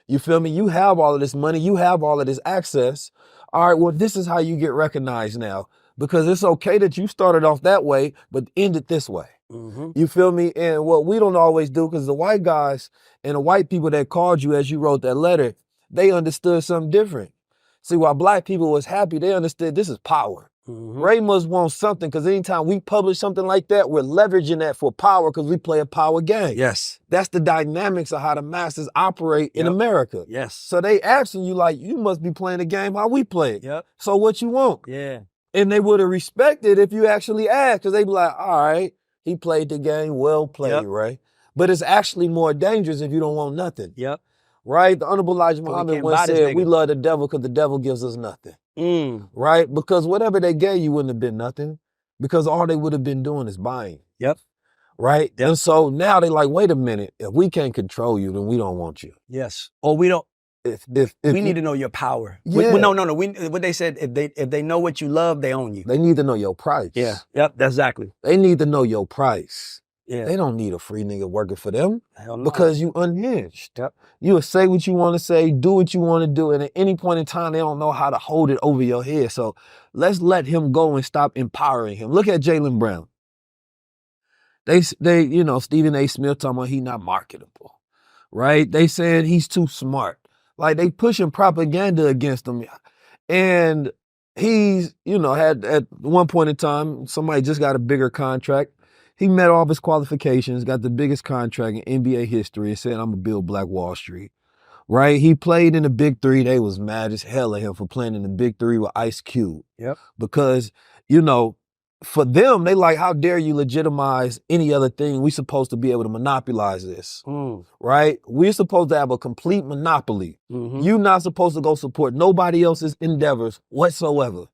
[SPEAKER 1] You feel me? You have all of this money, you have all of this access. All right, well, this is how you get recognized now. Because it's okay that you started off that way, but ended this way. You feel me? And what we don't always do, because the white guys and the white people that called you as you wrote that letter, they understood something different. See, while black people was happy, they understood this is power. Ray must want something, because anytime we publish something like that, we're leveraging that for power because we play a power game.
[SPEAKER 2] Yes.
[SPEAKER 1] That's the dynamics of how the masses operate in America.
[SPEAKER 2] Yes.
[SPEAKER 1] So they asking you like, you must be playing the game how we play it. So what you want? And they would have respected if you actually asked, because they'd be like, all right, he played the game, well played, right? But it's actually more dangerous if you don't want nothing. Right? The Honorable Elijah Muhammad once said, we love the devil because the devil gives us nothing. Right? Because whatever they gave you wouldn't have been nothing, because all they would have been doing is buying. Right? And so now they like, wait a minute, if we can't control you, then we don't want you.
[SPEAKER 2] Yes. Or we don't.
[SPEAKER 1] If
[SPEAKER 2] we need to know your power. No. What they said, if they know what you love, they own you.
[SPEAKER 1] They need to know your price.
[SPEAKER 2] That's exactly.
[SPEAKER 1] They need to know your price.
[SPEAKER 2] Yeah.
[SPEAKER 1] They don't need a free nigga working for them.
[SPEAKER 2] Hell no.
[SPEAKER 1] Because you unhinged. You will say what you want to say, do what you want to do, and at any point in time, they don't know how to hold it over your head. So let's let him go and stop empowering him. Look at Jalen Brown. They, you know, Stephen A. Smith talking about he not marketable, right? They saying he's too smart. Like they pushing propaganda against him. And he's, you know, had at one point in time, somebody just got a bigger contract. He met all of his qualifications, got the biggest contract in NBA history, and said, I'm gonna build Black Wall Street. Right? He played in the Big Three. They was mad as hell at him for playing in the Big Three with Ice Cube. Because, you know, for them, they like, how dare you legitimize any other thing? We supposed to be able to monopolize this, right? We're supposed to have a complete monopoly. You're not supposed to go support nobody else's endeavors whatsoever.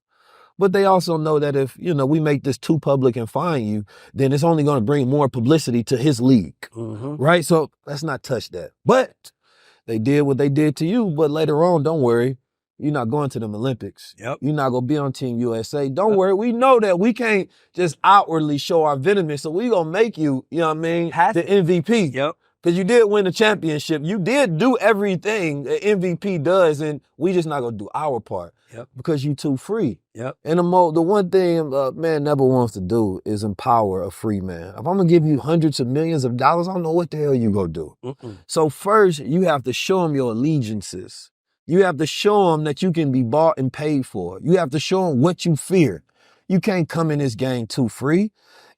[SPEAKER 1] But they also know that if, you know, we make this too public and fine you, then it's only going to bring more publicity to his league, right? So let's not touch that. But they did what they did to you, but later on, don't worry. You're not going to them Olympics. You're not going to be on Team USA. Don't worry. We know that we can't just outwardly show our venomous. So we going to make you, you know what I mean, the MVP. Because you did win the championship. You did do everything an MVP does, and we just not going to do our part. Because you too free. And the one thing a man never wants to do is empower a free man. If I'm going to give you hundreds of millions of dollars, I don't know what the hell you going to do. So first, you have to show them your allegiances. You have to show them that you can be bought and paid for. You have to show them what you fear. You can't come in this game too free.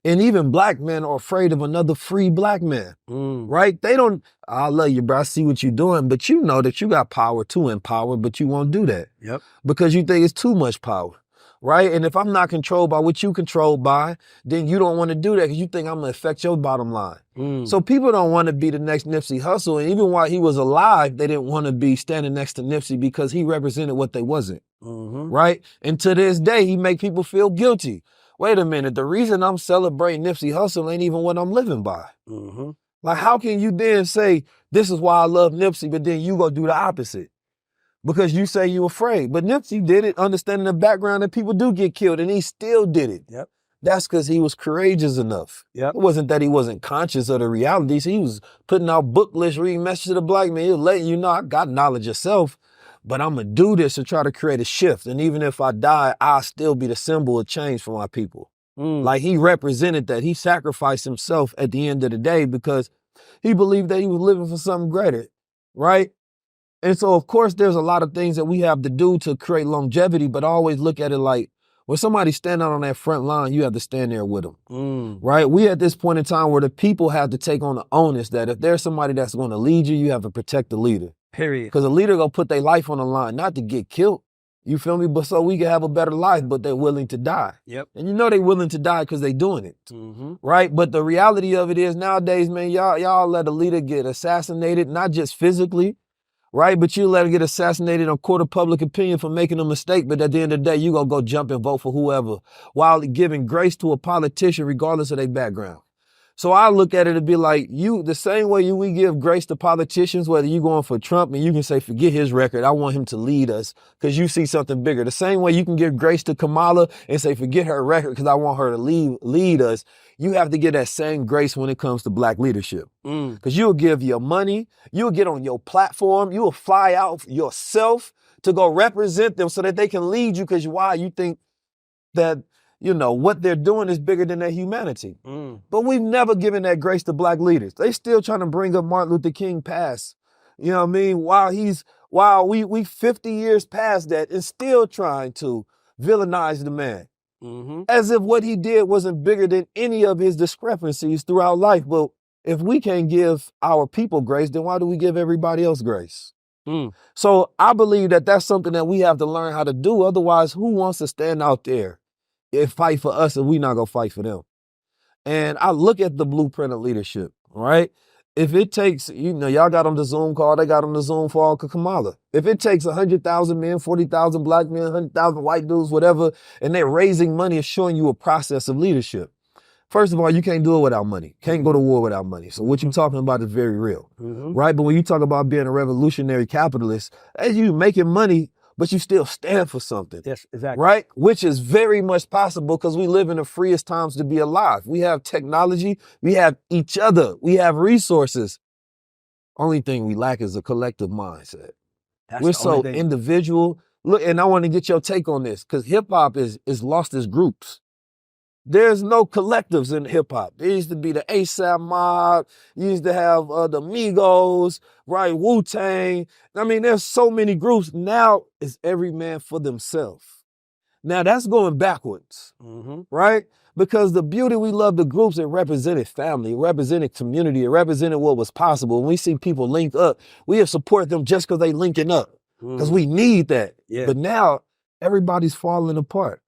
[SPEAKER 1] And even black men are afraid of another free black man, right? They don't, I love you, bro. I see what you're doing, but you know that you got power to empower, but you won't do that.
[SPEAKER 2] Yep.
[SPEAKER 1] Because you think it's too much power, right? And if I'm not controlled by what you controlled by, then you don't want to do that because you think I'm going to affect your bottom line. So people don't want to be the next Nipsey Hussle. And even while he was alive, they didn't want to be standing next to Nipsey because he represented what they wasn't, right? And to this day, he make people feel guilty. Wait a minute, the reason I'm celebrating Nipsey Hussle ain't even what I'm living by. Like, how can you then say, this is why I love Nipsey, but then you go do the opposite? Because you say you afraid. But Nipsey did it, understanding the background that people do get killed, and he still did it.
[SPEAKER 2] Yep.
[SPEAKER 1] That's because he was courageous enough.
[SPEAKER 2] Yep.
[SPEAKER 1] It wasn't that he wasn't conscious of the realities. He was putting out book lists, reading messages to the black man. He was letting you know, I got knowledge yourself, but I'm going to do this to try to create a shift. And even if I die, I'll still be the symbol of change for my people. Like, he represented that. He sacrificed himself at the end of the day because he believed that he was living for something greater, right? And so, of course, there's a lot of things that we have to do to create longevity, but I always look at it like, when somebody's standing out on that front line, you have to stand there with them, right? We at this point in time where the people have to take on the onus that if there's somebody that's going to lead you, you have to protect the leader.
[SPEAKER 2] Period.
[SPEAKER 1] Because a leader going to put their life on the line, not to get killed. You feel me? But so we can have a better life, but they're willing to die.
[SPEAKER 2] Yep.
[SPEAKER 1] And you know they're willing to die because they're doing it, right? But the reality of it is nowadays, man, y'all let a leader get assassinated, not just physically, right? But you let him get assassinated on court of public opinion for making a mistake, but at the end of the day, you gonna go jump and vote for whoever while giving grace to a politician regardless of their background. So I look at it and be like, the same way we give grace to politicians, whether you going for Trump and you can say, forget his record, I want him to lead us because you see something bigger. The same way you can give grace to Kamala and say, forget her record because I want her to lead us. You have to give that same grace when it comes to black leadership. Because you'll give your money, you'll get on your platform, you'll fly out yourself to go represent them so that they can lead you because why? You think that, you know, what they're doing is bigger than their humanity. But we've never given that grace to black leaders. They still trying to bring up Martin Luther King past, you know what I mean? While we 50 years past that and still trying to villainize the man. As if what he did wasn't bigger than any of his discrepancies throughout life. But if we can't give our people grace, then why do we give everybody else grace? So I believe that that's something that we have to learn how to do. Otherwise, who wants to stand out there and fight for us if we not gonna fight for them? And I look at the blueprint of leadership, right? If it takes, you know, y'all got on the Zoom call, they got on the Zoom for Kamala. If it takes 100,000 men, 40,000 black men, 100,000 white dudes, whatever, and they're raising money and showing you a process of leadership. First of all, you can't do it without money. Can't go to war without money. So what you're talking about is very real, right? But when you talk about being a revolutionary capitalist, as you making money, but you still stand for something.
[SPEAKER 2] Yes, exactly.
[SPEAKER 1] Right? Which is very much possible because we live in the freest times to be alive. We have technology, we have each other, we have resources. Only thing we lack is a collective mindset. We're so individual. Look, and I want to get your take on this because hip hop is lost its groups. There's no collectives in hip hop. There used to be the ASAP Mob. You used to have the Migos, right? Wu-Tang. I mean, there's so many groups. Now it's every man for themselves. Now that's going backwards, right? Because the beauty, we love the groups, it represented family, it represented community, it represented what was possible. When we see people link up, we support them just because they linking up, because we need that.
[SPEAKER 2] Yeah.
[SPEAKER 1] But now everybody's falling apart.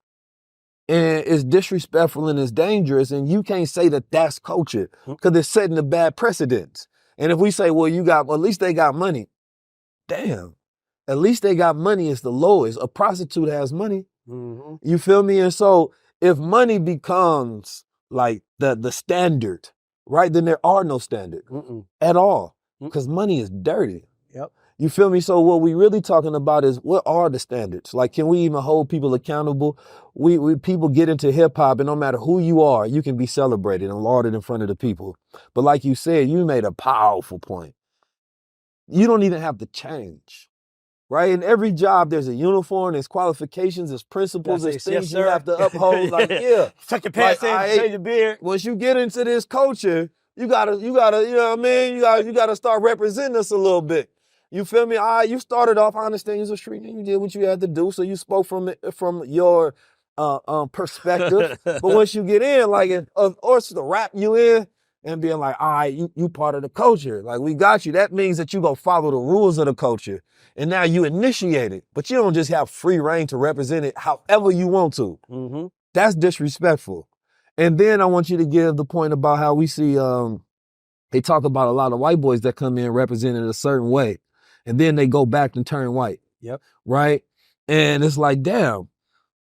[SPEAKER 1] And it's disrespectful and it's dangerous, and you can't say that that's culture because it's setting a bad precedent. And if we say, well, at least they got money. Damn, at least they got money is the lowest. A prostitute has money. You feel me? And so if money becomes like the standard, right, then there are no standards at all because money is dirty.
[SPEAKER 2] Yep.
[SPEAKER 1] You feel me? So what we really talking about is what are the standards? Like, can we even hold people accountable? We people get into hip hop and no matter who you are, you can be celebrated and lauded in front of the people. But like you said, you made a powerful point. You don't even have to change, right? In every job, there's a uniform, there's qualifications, there's principles, there's things you have to uphold. Like, yeah.
[SPEAKER 2] Tuck your pants in, shave your beard.
[SPEAKER 1] Once you get into this culture, you gotta, you know what I mean? You gotta start representing us a little bit. You feel me? All right, you started off, I understand you're a street nigga, you did what you had to do, so you spoke from your perspective. But once you get in, like, or it's to wrap you in and being like, all right, you part of the culture. Like, we got you. That means that you go follow the rules of the culture. And now you initiate it. But you don't just have free reign to represent it however you want to.
[SPEAKER 2] Mm-hmm.
[SPEAKER 1] That's disrespectful. And then I want you to give the point about how we see, they talk about a lot of white boys that come in represented a certain way. And then they go back and turn white.
[SPEAKER 2] Yep.
[SPEAKER 1] Right? And it's like, damn,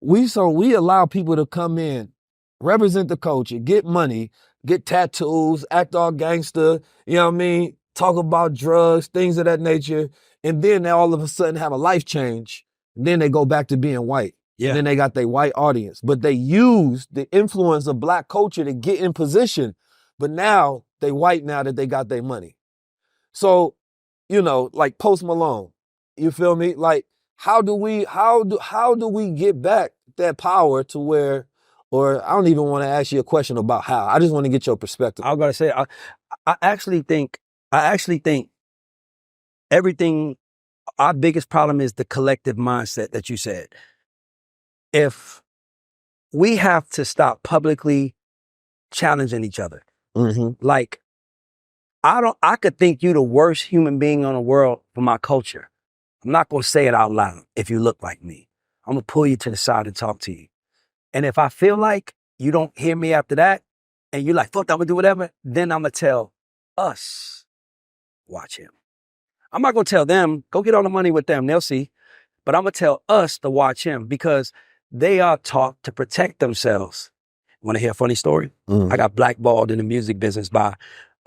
[SPEAKER 1] we allow people to come in, represent the culture, get money, get tattoos, act all gangster, you know what I mean? Talk about drugs, things of that nature. And then they all of a sudden have a life change. And then they go back to being white.
[SPEAKER 2] Yeah.
[SPEAKER 1] And then they got their white audience. But they use the influence of black culture to get in position. But now they white now that they got their money. So, you know, like Post Malone, you feel me? Like, how do we get back that power to where, or I don't even want to ask you a question about how. I just want to get your perspective.
[SPEAKER 2] I was gonna say, I actually think everything, our biggest problem is the collective mindset that you said. If we have to stop publicly challenging each other,
[SPEAKER 1] Mm-hmm.
[SPEAKER 2] like, I could think you the worst human being on the world for my culture. I'm not gonna say it out loud if you look like me. I'm gonna pull you to the side and talk to you. And if I feel like you don't hear me after that, and you're like, fuck, I'm gonna do whatever, then I'm gonna tell us, watch him. I'm not gonna tell them, go get all the money with them, they'll see. But I'm gonna tell us to watch him because they are taught to protect themselves. Want to hear a funny story?
[SPEAKER 1] Mm.
[SPEAKER 2] I got blackballed in the music business by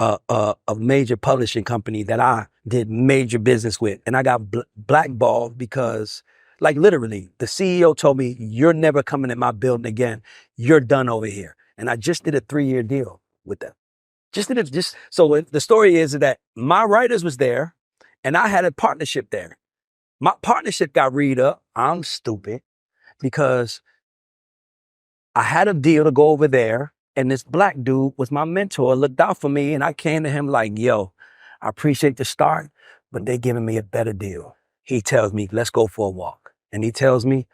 [SPEAKER 2] a major publishing company that I did major business with. And I got blackballed because, like, literally, the CEO told me, you're never coming in my building again. You're done over here. And I just did a 3-year deal with them. So the story is that my writers was there and I had a partnership there. My partnership got read up. I'm stupid because I had a deal to go over there, and this black dude was my mentor, looked out for me, and I came to him like, yo, I appreciate the start, but they're giving me a better deal. He tells me, let's go for a walk. And he tells me,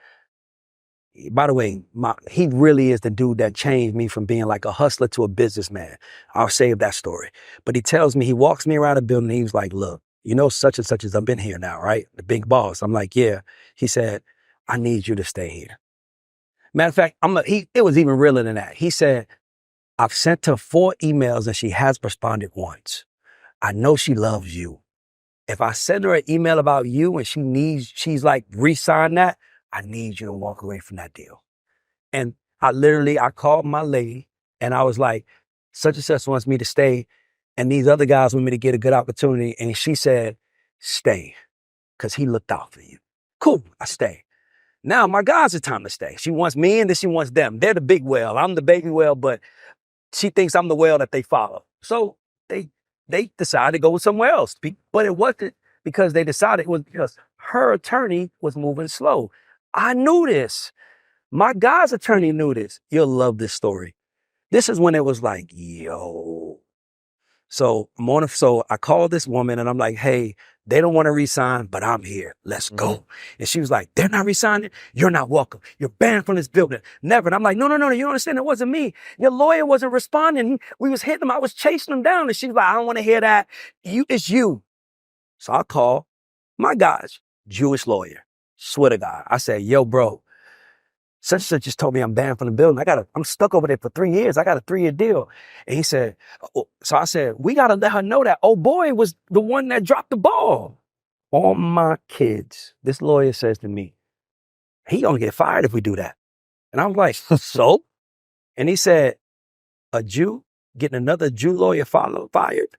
[SPEAKER 2] by the way, he really is the dude that changed me from being like a hustler to a businessman. I'll save that story. But he tells me, he walks me around the building, and he was like, look, you know such and such as I've been here now, right? The big boss. I'm like, yeah. He said, I need you to stay here. Matter of fact, it was even realer than that. He said, I've sent her 4 emails and she has responded once. I know she loves you. If I send her an email about you and she's like, re-sign that, I need you to walk away from that deal. And I called my lady and I was like, such and such wants me to stay. And these other guys want me to get a good opportunity. And she said, stay, because he looked out for you. Cool, I stay. Now my guys, it's time to stay. She wants me and then she wants them. They're the big whale. I'm the baby whale, but she thinks I'm the whale that they follow. So they decided to go somewhere else. But it wasn't because they decided, it was because her attorney was moving slow. I knew this. My guy's attorney knew this. You'll love this story. This is when it was like, yo. So I called this woman and I'm like, hey, they don't want to resign, but I'm here. Let's go. Mm-hmm. And she was like, they're not resigning. You're not welcome. You're banned from this building. Never. And I'm like, no. You don't understand. It wasn't me. Your lawyer wasn't responding. We was hitting him. I was chasing him down. And she was like, I don't want to hear that. It's you. So I called my guy's Jewish lawyer. Swear to God. I said, yo, bro, such and such just told me I'm banned from the building. I'm stuck over there for 3 years. I got a 3-year deal. And he said, so I said, we got to let her know that, oh boy, was the one that dropped the ball on my kids. This lawyer says to me, he gonna get fired if we do that. And I was like, so? And he said, a Jew getting another Jew lawyer fired?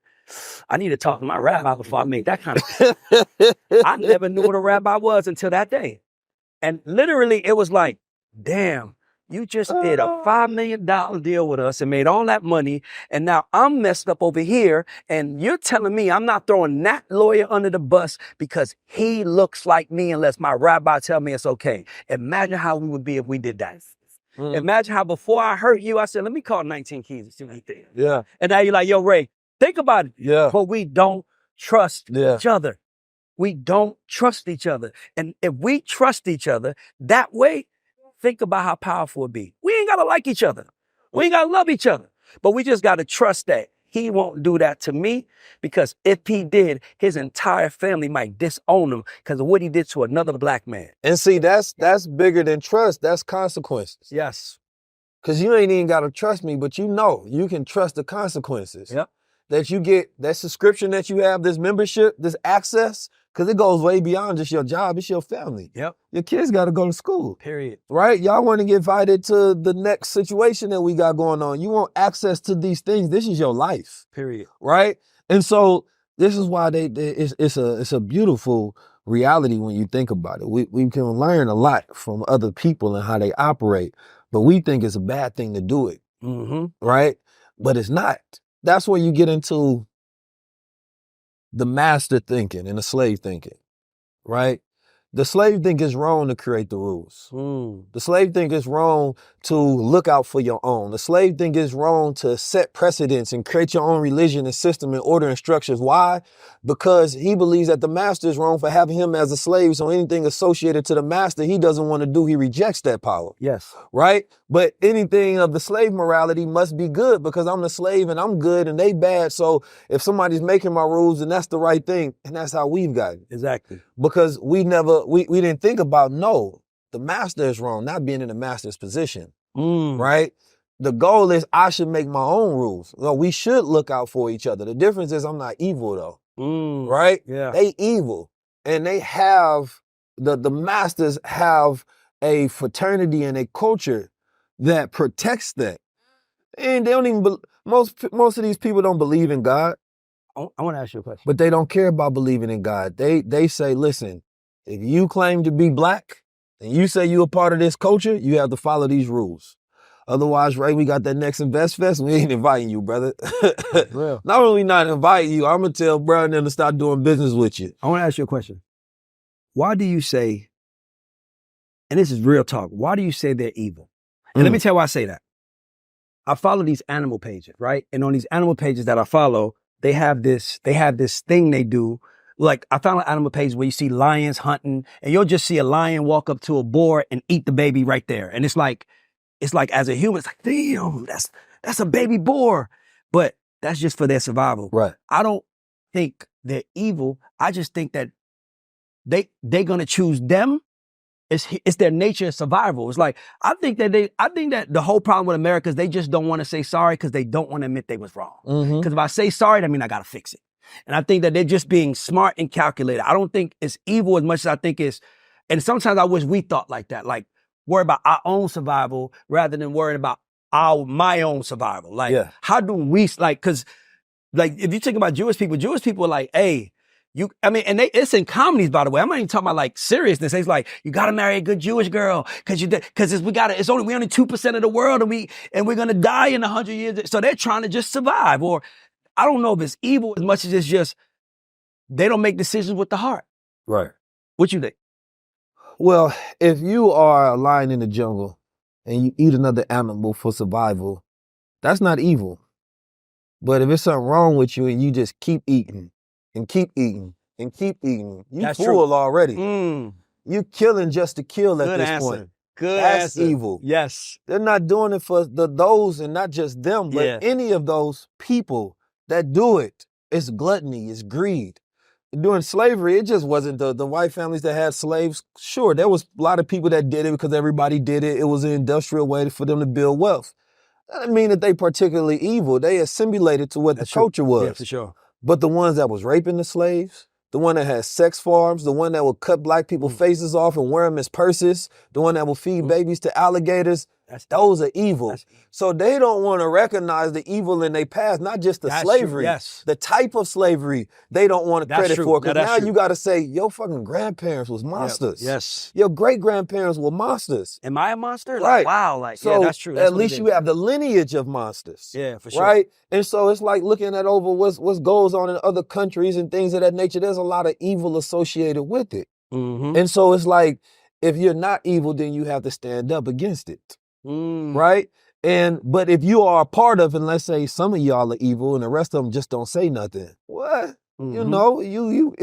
[SPEAKER 2] I need to talk to my rabbi before I make that kind of I never knew what a rabbi was until that day. And literally it was like, damn, you just did a $5 million deal with us and made all that money. And now I'm messed up over here. And you're telling me I'm not throwing that lawyer under the bus because he looks like me unless my rabbi tell me it's okay. Imagine how we would be if we did that. Mm. Imagine how before I hurt you, I said, let me call 19 Keys and see what he did. Yeah. And now you're like, yo, Ray, think about it. Yeah. But we don't trust each other. we don't trust each other. And if we trust each other that way, think about how powerful it be. We ain't got to like each other. We ain't got to love each other. But we just got to trust that he won't do that to me, because if he did, his entire family might disown him because of what he did to another black man.
[SPEAKER 1] And see, that's bigger than trust. That's consequences.
[SPEAKER 2] Yes.
[SPEAKER 1] Because you ain't even got to trust me, but you know you can trust the consequences.
[SPEAKER 2] Yep.
[SPEAKER 1] That you get, that subscription that you have, this membership, this access, because it goes way beyond just your job. It's your family.
[SPEAKER 2] Yep.
[SPEAKER 1] Your kids got to go to school.
[SPEAKER 2] Period.
[SPEAKER 1] Right? Y'all want to get invited to the next situation that we got going on. You want access to these things. This is your life.
[SPEAKER 2] Period.
[SPEAKER 1] Right? And so this is why it's a beautiful reality when you think about it. We can learn a lot from other people and how they operate, but we think it's a bad thing to do it.
[SPEAKER 2] Mm-hmm.
[SPEAKER 1] Right? But it's not. That's where you get into the master thinking and the slave thinking, right? The slave think it's wrong to create the rules. The slave think it's wrong to look out for your own. The slave think it's wrong to set precedents and create your own religion and system and order and structures. Why? Because he believes that the master is wrong for having him as a slave. So anything associated to the master he doesn't want to do, he rejects that power.
[SPEAKER 2] Yes.
[SPEAKER 1] Right? But anything of the slave morality must be good because I'm the slave and I'm good and they bad. So if somebody's making my rules, then that's the right thing. And that's how we've gotten.
[SPEAKER 2] Exactly.
[SPEAKER 1] Because we didn't think about, no, the master is wrong, not being in the master's position. Right? The goal is I should make my own rules. No, we should look out for each other. The difference is I'm not evil though. Right?
[SPEAKER 2] Yeah.
[SPEAKER 1] They evil. And they have, the masters have a fraternity and a culture that protects that. And they don't even, most of these people don't believe in God.
[SPEAKER 2] I want to ask you a question.
[SPEAKER 1] But they don't care about believing in God. They say, listen, if you claim to be black and you say you're a part of this culture, you have to follow these rules. Otherwise, right, we got that next Invest Fest, we ain't inviting you, brother.
[SPEAKER 2] Real.
[SPEAKER 1] Not only not inviting you, I'm going to tell bro and them to start doing business with you.
[SPEAKER 2] I want to ask you a question. Why do you say, and this is real talk, why do you say they're evil? And let me tell you why I say that. I follow these animal pages, right? And on these animal pages that I follow, they have this thing they do. Like I found an animal page where you see lions hunting and you'll just see a lion walk up to a boar and eat the baby right there. And it's like as a human, it's like, damn, that's a baby boar. But that's just for their survival.
[SPEAKER 1] Right.
[SPEAKER 2] I don't think they're evil. I just think that they're gonna choose them. It's their nature of survival. It's like, I think that the whole problem with America is they just don't want to say sorry because they don't want to admit they was wrong. Because if I say sorry, that means I got to fix it. And I think that they're just being smart and calculated. I don't think it's evil as much as I think it's, and sometimes I wish we thought like that, like worry about our own survival rather than worrying about my own survival. Like, how do we, like, because like if you think about Jewish people are like, hey, it's in comedies, by the way. I'm not even talking about like seriousness. It's like, you gotta marry a good Jewish girl because we're only 2% of the world and we're gonna die in 100 years. So they're trying to just survive. Or I don't know if it's evil as much as it's just, they don't make decisions with the heart.
[SPEAKER 1] Right.
[SPEAKER 2] What you think?
[SPEAKER 1] Well, if you are a lion in the jungle and you eat another animal for survival, that's not evil. But if it's something wrong with you and you just keep eating and keep eating and keep eating, you
[SPEAKER 2] That's
[SPEAKER 1] fool
[SPEAKER 2] true.
[SPEAKER 1] already. You killing just to kill at
[SPEAKER 2] Good
[SPEAKER 1] this
[SPEAKER 2] answer.
[SPEAKER 1] point.
[SPEAKER 2] Good
[SPEAKER 1] That's
[SPEAKER 2] answer.
[SPEAKER 1] evil.
[SPEAKER 2] Yes.
[SPEAKER 1] They're not doing it for those and not just them, but any of those people that do it. It's gluttony, it's greed. During slavery, it just wasn't the white families that had slaves. Sure, there was a lot of people that did it because everybody did it. It was an industrial way for them to build wealth. That doesn't mean that they particularly evil. They assimilated to what the culture was.
[SPEAKER 2] Yeah, for sure.
[SPEAKER 1] But the ones that was raping the slaves, the one that had sex farms, the one that would cut black people's faces off and wear them as purses, the one that would feed babies to alligators, those are evil. So they don't want to recognize the evil in their past, not just the slavery. The type of slavery they don't want to credit for. Because now you got to say, your fucking grandparents was monsters.
[SPEAKER 2] Yes.
[SPEAKER 1] Your great-grandparents were monsters.
[SPEAKER 2] Am I a monster?
[SPEAKER 1] Right.
[SPEAKER 2] Like, wow. Like,
[SPEAKER 1] so
[SPEAKER 2] yeah, that's true.
[SPEAKER 1] At least you have the lineage of monsters.
[SPEAKER 2] Yeah, for sure.
[SPEAKER 1] Right? And so it's like looking at over what goes on in other countries and things of that nature. There's a lot of evil associated with it. And so it's like, if you're not evil, then you have to stand up against it. Right? But if you are a part of it, and let's say some of y'all are evil and the rest of them just don't say nothing. What? You know, you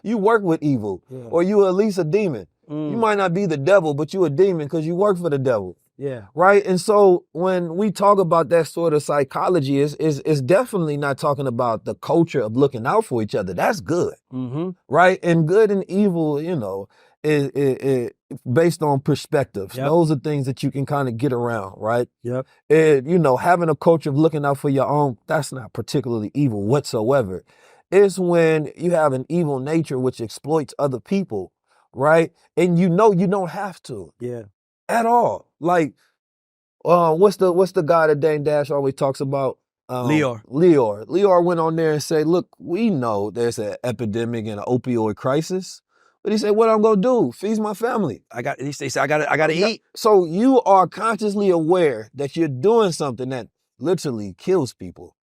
[SPEAKER 1] you work with evil, or you at least a demon. You might not be the devil, but you a demon because you work for the devil.
[SPEAKER 2] Yeah.
[SPEAKER 1] Right. And so when we talk about that sort of psychology, it's definitely not talking about the culture of looking out for each other. That's good. Right. And good and evil, you know, is based on perspectives.
[SPEAKER 2] Yep.
[SPEAKER 1] Those are things that you can kind of get around. Right.
[SPEAKER 2] Yep.
[SPEAKER 1] You know, having a culture of looking out for your own, that's not particularly evil whatsoever. It's when you have an evil nature which exploits other people. Right. And you know, you don't have to.
[SPEAKER 2] Yeah.
[SPEAKER 1] At all. Like, what's the guy that Dame Dash always talks about?
[SPEAKER 2] Leor.
[SPEAKER 1] Leor went on there and said, look, we know there's an epidemic and an opioid crisis. But he said, what I'm gonna do? Feed my family.
[SPEAKER 2] He said, I gotta eat.
[SPEAKER 1] So you are consciously aware that you're doing something that literally kills people.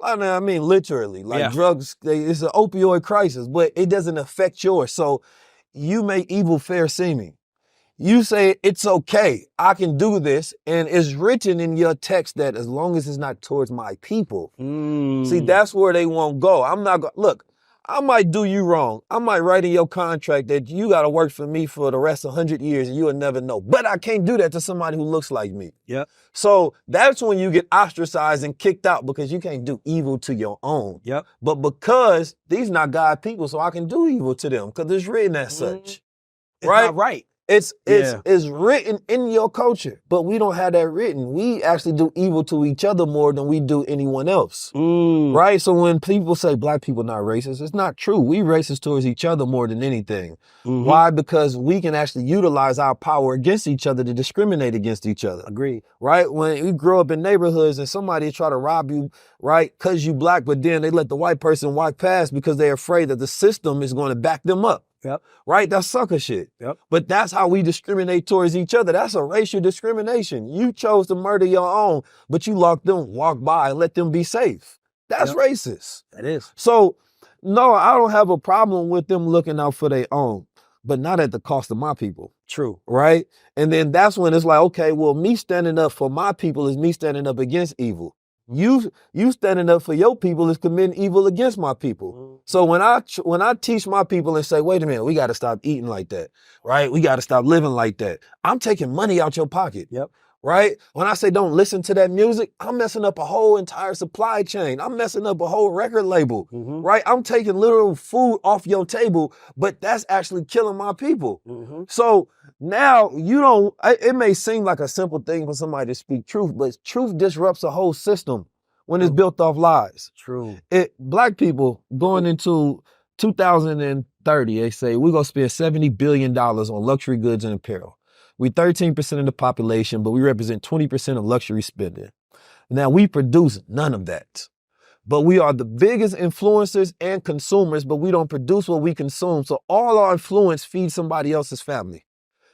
[SPEAKER 1] I mean, literally. Like drugs, it's an opioid crisis, but it doesn't affect yours. So you make evil fair seeming. You say, it's okay, I can do this, and it's written in your text that as long as it's not towards my people. See, that's where they won't go. I'm not going, look, I might do you wrong. I might write in your contract that you got to work for me for the rest of 100 years and you'll never know. But I can't do that to somebody who looks like me.
[SPEAKER 2] Yep.
[SPEAKER 1] So that's when you get ostracized and kicked out because you can't do evil to your own.
[SPEAKER 2] Yep.
[SPEAKER 1] But because these not God people, so I can do evil to them because it's written as such.
[SPEAKER 2] It's not right.
[SPEAKER 1] It's written in your culture, but we don't have that written. We actually do evil to each other more than we do anyone else, right? So when people say black people not racist, it's not true. We racist towards each other more than anything. Why? Because we can actually utilize our power against each other to discriminate against each other.
[SPEAKER 2] Agreed.
[SPEAKER 1] Right? When you grow up in neighborhoods and somebody try to rob you, right, because you black, but then they let the white person walk past because they're afraid that the system is going to back them up.
[SPEAKER 2] Yep.
[SPEAKER 1] Right? That's sucker shit.
[SPEAKER 2] Yep.
[SPEAKER 1] But that's how we discriminate towards each other. That's a racial discrimination. You chose to murder your own, but you walk by and let them be safe. That's racist.
[SPEAKER 2] That is.
[SPEAKER 1] So, no, I don't have a problem with them looking out for their own, but not at the cost of my people.
[SPEAKER 2] True.
[SPEAKER 1] Right? And then that's when it's like, okay, well, me standing up for my people is me standing up against evil. You standing up for your people is committing evil against my people. So when I teach my people and say, wait a minute, we got to stop eating like that, right? We got to stop living like that. I'm taking money out your pocket.
[SPEAKER 2] Yep.
[SPEAKER 1] Right? When I say don't listen to that music, I'm messing up a whole entire supply chain. I'm messing up a whole record label, right? I'm taking literal food off your table, but that's actually killing my people. So now it may seem like a simple thing for somebody to speak truth, but truth disrupts a whole system when it's built off lies.
[SPEAKER 2] True.
[SPEAKER 1] Black people going into 2030, they say we're going to spend $70 billion on luxury goods and apparel. We 13% of the population, but we represent 20% of luxury spending. Now, we produce none of that. But we are the biggest influencers and consumers, but we don't produce what we consume. So all our influence feeds somebody else's family.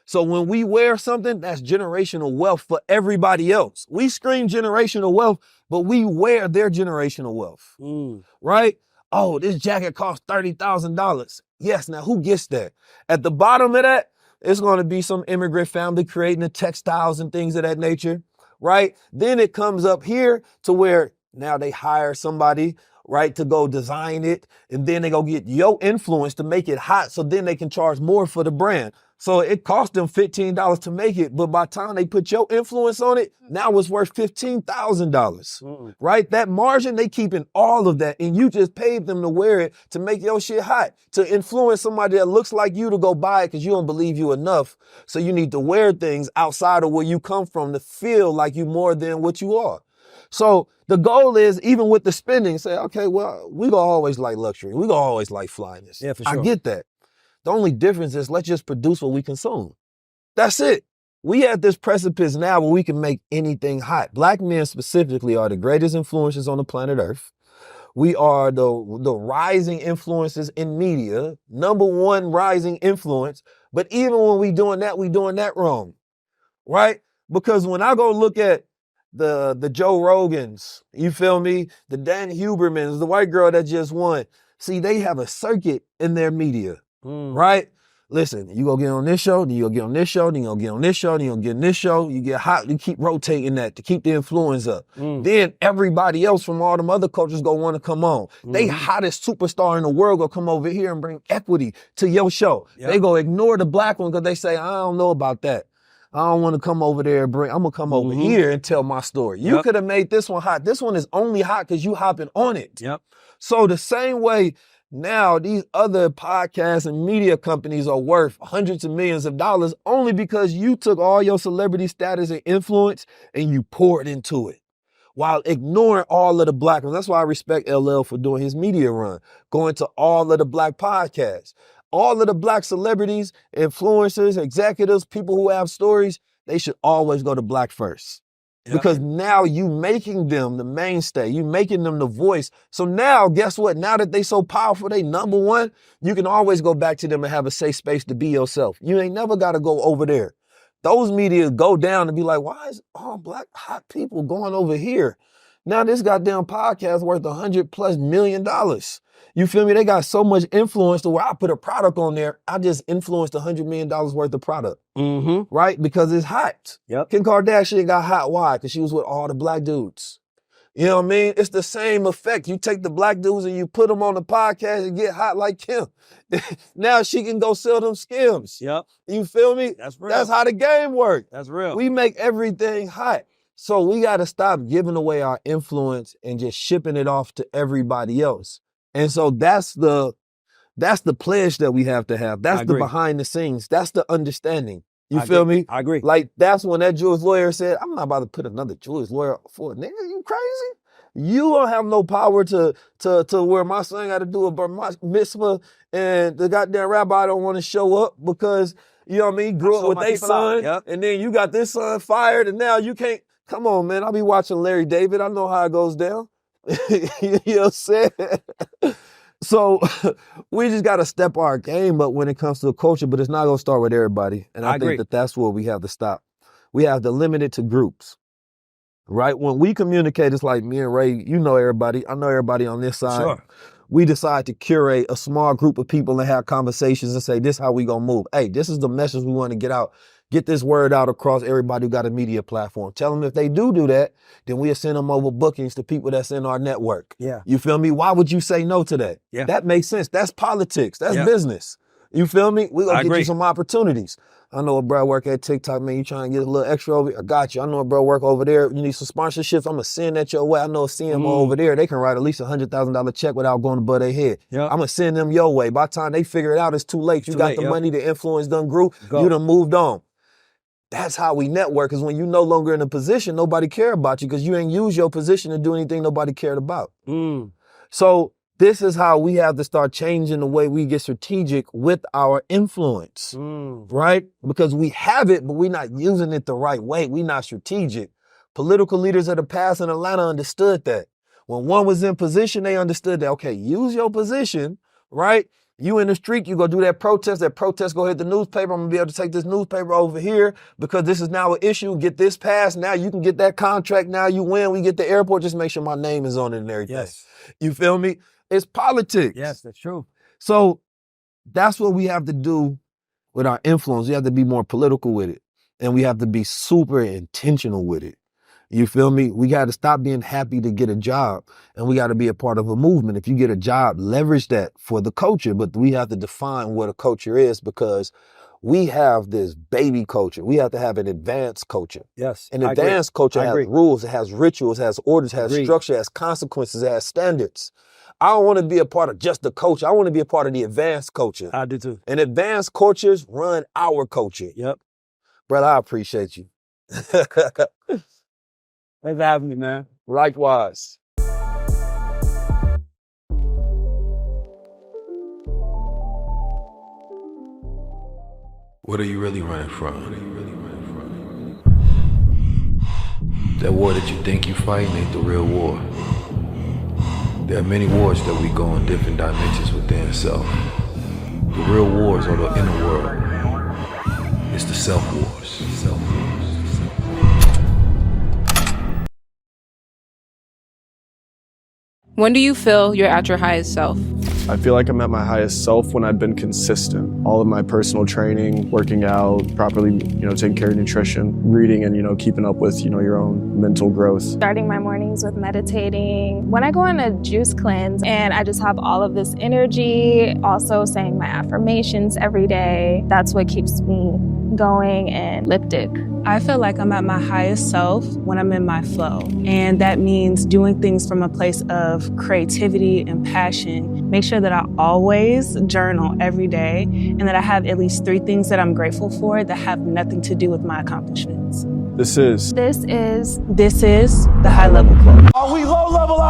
[SPEAKER 1] So when we wear something, that's generational wealth for everybody else. We scream generational wealth, but we wear their generational wealth, right? Oh, this jacket costs $30,000. Yes, now who gets that? At the bottom of that, it's going to be some immigrant family creating the textiles and things of that nature, right? Then it comes up here to where now they hire somebody, right, to go design it. And then they go get your influence to make it hot. So then they can charge more for the brand. So it cost them $15 to make it. But by the time they put your influence on it, now it's worth $15,000, right? That margin, they keeping all of that. And you just paid them to wear it to make your shit hot, to influence somebody that looks like you to go buy it because you don't believe you enough. So you need to wear things outside of where you come from to feel like you more than what you are. So the goal is, even with the spending, say, okay, well, we gonna always like luxury. We gonna always like flyness.
[SPEAKER 2] Yeah, for sure.
[SPEAKER 1] I get that. The only difference is let's just produce what we consume. That's it. We at this precipice now where we can make anything hot. Black men specifically are the greatest influencers on the planet Earth. We are the rising influences in media, number one rising influence. But even when we doing that wrong, right? Because when I go look at the Joe Rogans, you feel me? The Dan Hubermans, the white girl that just won. See, they have a circuit in their media, right? listen, you go get on this show, then you go get on this show, then you go get on this show, then you go get on this show, you get hot, you keep rotating that to keep the influence up. Then everybody else from all them other cultures go want to come on. They hottest superstar in the world go come over here and bring equity to your show. They go ignore the black one because they say, I don't know about that. I don't want to come over there and I'm going to come over here and tell my story. You could have made this one hot. This one is only hot because you hopping on it. So the same way now these other podcasts and media companies are worth hundreds of millions of dollars only because you took all your celebrity status and influence and you poured into it while ignoring all of the black ones. That's why I respect LL for doing his media run, going to all of the black podcasts. All of the black celebrities, influencers, executives, people who have stories, they should always go to black first. Because now you making them the mainstay, you making them the voice. So now, guess what? Now that they so powerful, they number one, you can always go back to them and have a safe space to be yourself. You ain't never got to go over there. Those media go down and be like, why is all black hot people going over here? Now this goddamn podcast worth $100+ million. You feel me? They got so much influence to where I put a product on there. I just influenced $100 million worth of product, right? Because it's hot. Kim Kardashian got hot. Why? Because she was with all the black dudes. You know what I mean? It's the same effect. You take the black dudes and you put them on the podcast and get hot like Kim. Now she can go sell them skims. You feel me?
[SPEAKER 2] That's real.
[SPEAKER 1] That's how the game works.
[SPEAKER 2] That's real.
[SPEAKER 1] We make everything hot. So we got to stop giving away our influence and just shipping it off to everybody else. And so that's the pledge that we have to have. That's the behind the scenes. That's the understanding. You feel me?
[SPEAKER 2] I agree.
[SPEAKER 1] Like that's when that Jewish lawyer said, I'm not about to put another Jewish lawyer for a nigga. You crazy? You don't have no power to where my son got to do a bar mitzvah and the goddamn rabbi don't want to show up because, you know what I mean, grew up with their son and then you got this son fired and now you can't. Come on, man. I'll be watching Larry David. I know how it goes down. You know what I'm saying? So we just got to step our game up when it comes to the culture, but it's not going to start with everybody. And I think that that's where we have to stop. We have to limit it to groups, right? When we communicate, it's like me and Ray, you know everybody. I know everybody on this side.
[SPEAKER 2] Sure.
[SPEAKER 1] We decide to curate a small group of people and have conversations and say, this is how we going to move. Hey, this is the message we want to get out. Get this word out across everybody who got a media platform. Tell them if they do that, then we'll send them over bookings to people that's in our network. You feel me? Why would you say no to that? That makes sense. That's politics. That's business. You feel me? We're going to get you some opportunities. I know a bro work at TikTok, man. You trying to get a little extra over here? I got you. I know a bro work over there. You need some sponsorships. I'm going to send that your way. I know a CMO over there. They can write at least $100,000 check without going above their head. I'm going to send them your way. By the time they figure it out, it's too late. You got the money, the influence done grew. You done moved on. That's how we network, because when you no longer in a position, nobody care about you because you ain't use your position to do anything nobody cared about. So this is how we have to start changing the way we get strategic with our influence, right? Because we have it, but we're not using it the right way. We're not strategic. Political leaders of the past in Atlanta understood that. When one was in position, they understood that, okay, use your position, right? You in the street, you go do that protest go hit the newspaper. I'm gonna be able to take this newspaper over here because this is now an issue, get this passed. Now you can get that contract, now you win, we get the airport, just make sure my name is on it and everything. You feel me? It's politics.
[SPEAKER 2] Yes, that's true.
[SPEAKER 1] So that's what we have to do with our influence. We have to be more political with it and we have to be super intentional with it. You feel me? We got to stop being happy to get a job and we got to be a part of a movement. If you get a job, leverage that for the culture, but we have to define what a culture is because we have this baby culture. We have to have an advanced culture. An advanced culture has rules, it has rituals, it has orders, it has structure, it has consequences, it has standards. I don't want to be a part of just the culture. I want to be a part of the advanced culture.
[SPEAKER 2] I do too.
[SPEAKER 1] And advanced cultures run our culture. Brother, I appreciate you.
[SPEAKER 2] Thanks for having me, man.
[SPEAKER 1] Likewise.
[SPEAKER 3] What are you really running from? That war that you think you fighting ain't the real war. There are many wars that we go in different dimensions within self. The real wars are the inner world. It's the self wars.
[SPEAKER 4] When do you feel you're at your highest self? I feel like I'm at my highest self when I've been consistent. All of my personal training, working out, properly, taking care of nutrition, reading and, keeping up with, your own mental growth.
[SPEAKER 5] Starting my mornings with meditating. When I go on a juice cleanse and I just have all of this energy, also saying my affirmations every day, that's what keeps me going and lifted.
[SPEAKER 6] I feel like I'm at my highest self when I'm in my flow. And that means doing things from a place of creativity and passion. Make sure that I always journal every day and that I have at least 3 things that I'm grateful for that have nothing to do with my accomplishments.
[SPEAKER 4] This is
[SPEAKER 6] the High Level Club.
[SPEAKER 2] Are we low level?